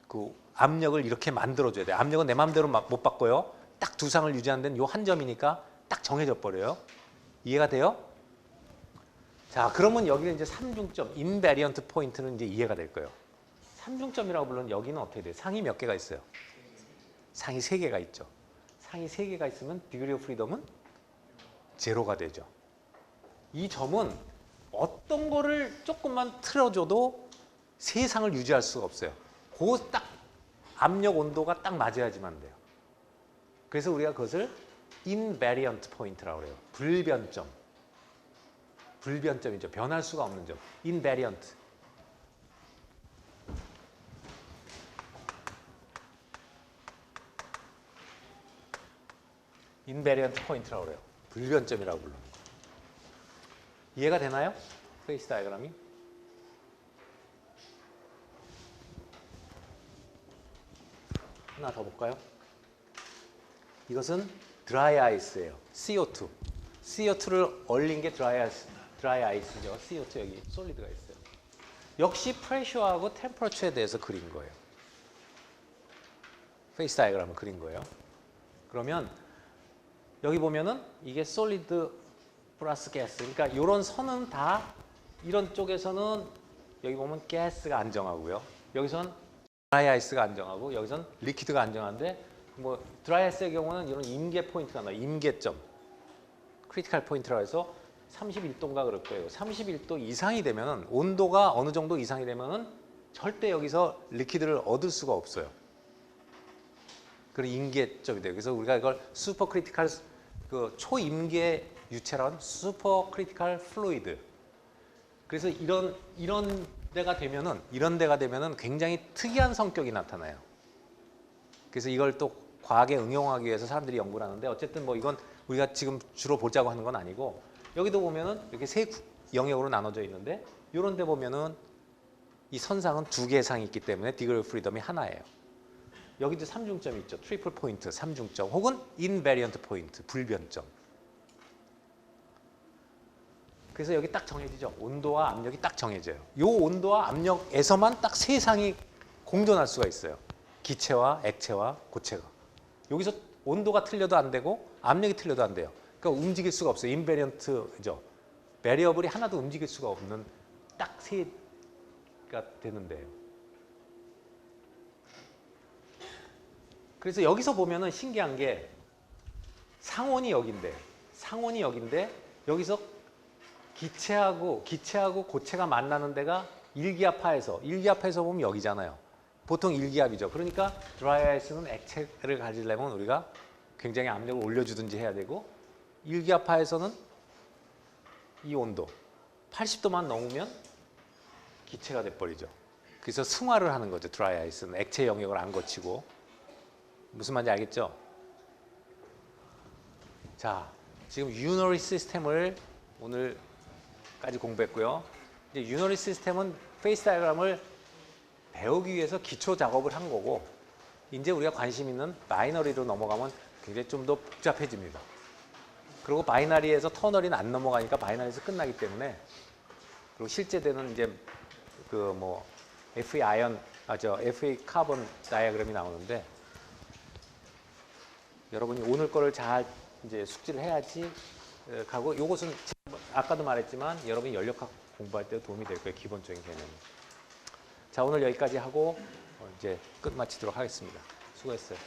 그 압력을 이렇게 만들어줘야 돼요. 압력은 내 마음대로 못 바꿔요. 딱 두 상을 유지하는 데는 요 한 점이니까 딱 정해져 버려요. 이해가 돼요? 자, 그러면 여기는 이제 삼중점, 인베리언트 포인트는 이제 이해가 될 거예요. 삼중점이라고 부르는 여기는 어떻게 돼요? 상이 몇 개가 있어요? 상이 세 개가 있죠. 상이 세 개가 있으면 디그리 오브 프리덤은 제로가 되죠. 이 점은 어떤 거를 조금만 틀어줘도 세 상을 유지할 수가 없어요. 그 딱 압력 온도가 딱 맞아야지만 돼요. 그래서 우리가 그것을 invariant 포인트라고 그래요. 불변점. 불변점이죠. 변할 수가 없는 점. invariant. invariant 포인트라고 그래요. 불변점이라고 불러요. 이해가 되나요? 페이스 다이어그램이? 하나 더 볼까요? 이것은 드라이 아이스예요. CO2. CO2를 얼린 게 드라이 아이스죠. CO2 여기 솔리드가 있어요. 역시 프레셔하고 템퍼러처에 대해서 그린 거예요. 페이스 다이어그램을 그린 거예요. 그러면 여기 보면은 이게 솔리드 플러스 가스. 그러니까 이런 선은 다 이런 쪽에서는 여기 보면 가스가 안정하고요. 여기선 드라이 아이스가 안정하고 여기선 리퀴드가 안정한데 뭐 드라이 아이스의 경우는 이런 임계 포인트가 나와요. 임계점. 크리티컬 포인트라고 해서 31도인가 그럴 거예요. 31도 이상이 되면은 온도가 어느 정도 이상이 되면은 절대 여기서 리퀴드를 얻을 수가 없어요. 그리고 임계점이 돼요. 그래서 우리가 이걸 슈퍼 크리티컬 그 초임계 유체라는 슈퍼 크리티컬 플루이드. 그래서 이런 데가 되면은 굉장히 특이한 성격이 나타나요. 그래서 이걸 또 과학에 응용하기 위해서 사람들이 연구를 하는데 어쨌든 뭐 이건 우리가 지금 주로 보자고 하는 건 아니고 여기도 보면은 이렇게 세 영역으로 나눠져 있는데 이런 데 보면은 이 선상은 두 개의 상이 있기 때문에 디그리 오브 프리덤이 하나예요. 여기도 삼중점이 있죠. 트리플 포인트, 삼중점 혹은 인베리언트 포인트, 불변점. 그래서 여기 딱 정해지죠. 온도와 압력이 딱 정해져요. 이 온도와 압력에서만 딱 세 상이 공존할 수가 있어요. 기체와 액체와 고체가. 여기서 온도가 틀려도 안 되고 압력이 틀려도 안 돼요. 그러니까 움직일 수가 없어요. 인베리언트죠. 베리어블이 하나도 움직일 수가 없는 딱 세가 되는데요. 그래서 여기서 보면은 신기한 게 상온이 여긴데 여기서 기체하고 고체가 만나는 데가 일기압하에서 보면 여기잖아요. 보통 일기압이죠. 그러니까 드라이 아이스는 액체를 가지려면 우리가 굉장히 압력을 올려주든지 해야 되고 일기압하에서는 이 온도 80도만 넘으면 기체가 돼버리죠. 그래서 승화를 하는 거죠. 드라이 아이스는 액체 영역을 안 거치고. 무슨 말인지 알겠죠? 자, 지금 유너리 시스템을 오늘까지 공부했고요. 이제 유너리 시스템은 페이스 다이어그램을 배우기 위해서 기초 작업을 한 거고 이제 우리가 관심 있는 바이너리로 넘어가면 굉장히 좀 더 복잡해집니다. 그리고 바이너리에서 터널이 안 넘어가니까 바이너리에서 끝나기 때문에 그리고 실제되는 이제 그 뭐 FE 아이언 FE 카본 다이어그램이 나오는데 여러분이 오늘 거를 잘 이제 숙지를 해야지 가고 요것은 아까도 말했지만 여러분이 연력학 공부할 때 도움이 될 거예요. 기본적인 개념. 자, 오늘 여기까지 하고 이제 끝 마치도록 하겠습니다. 수고했어요.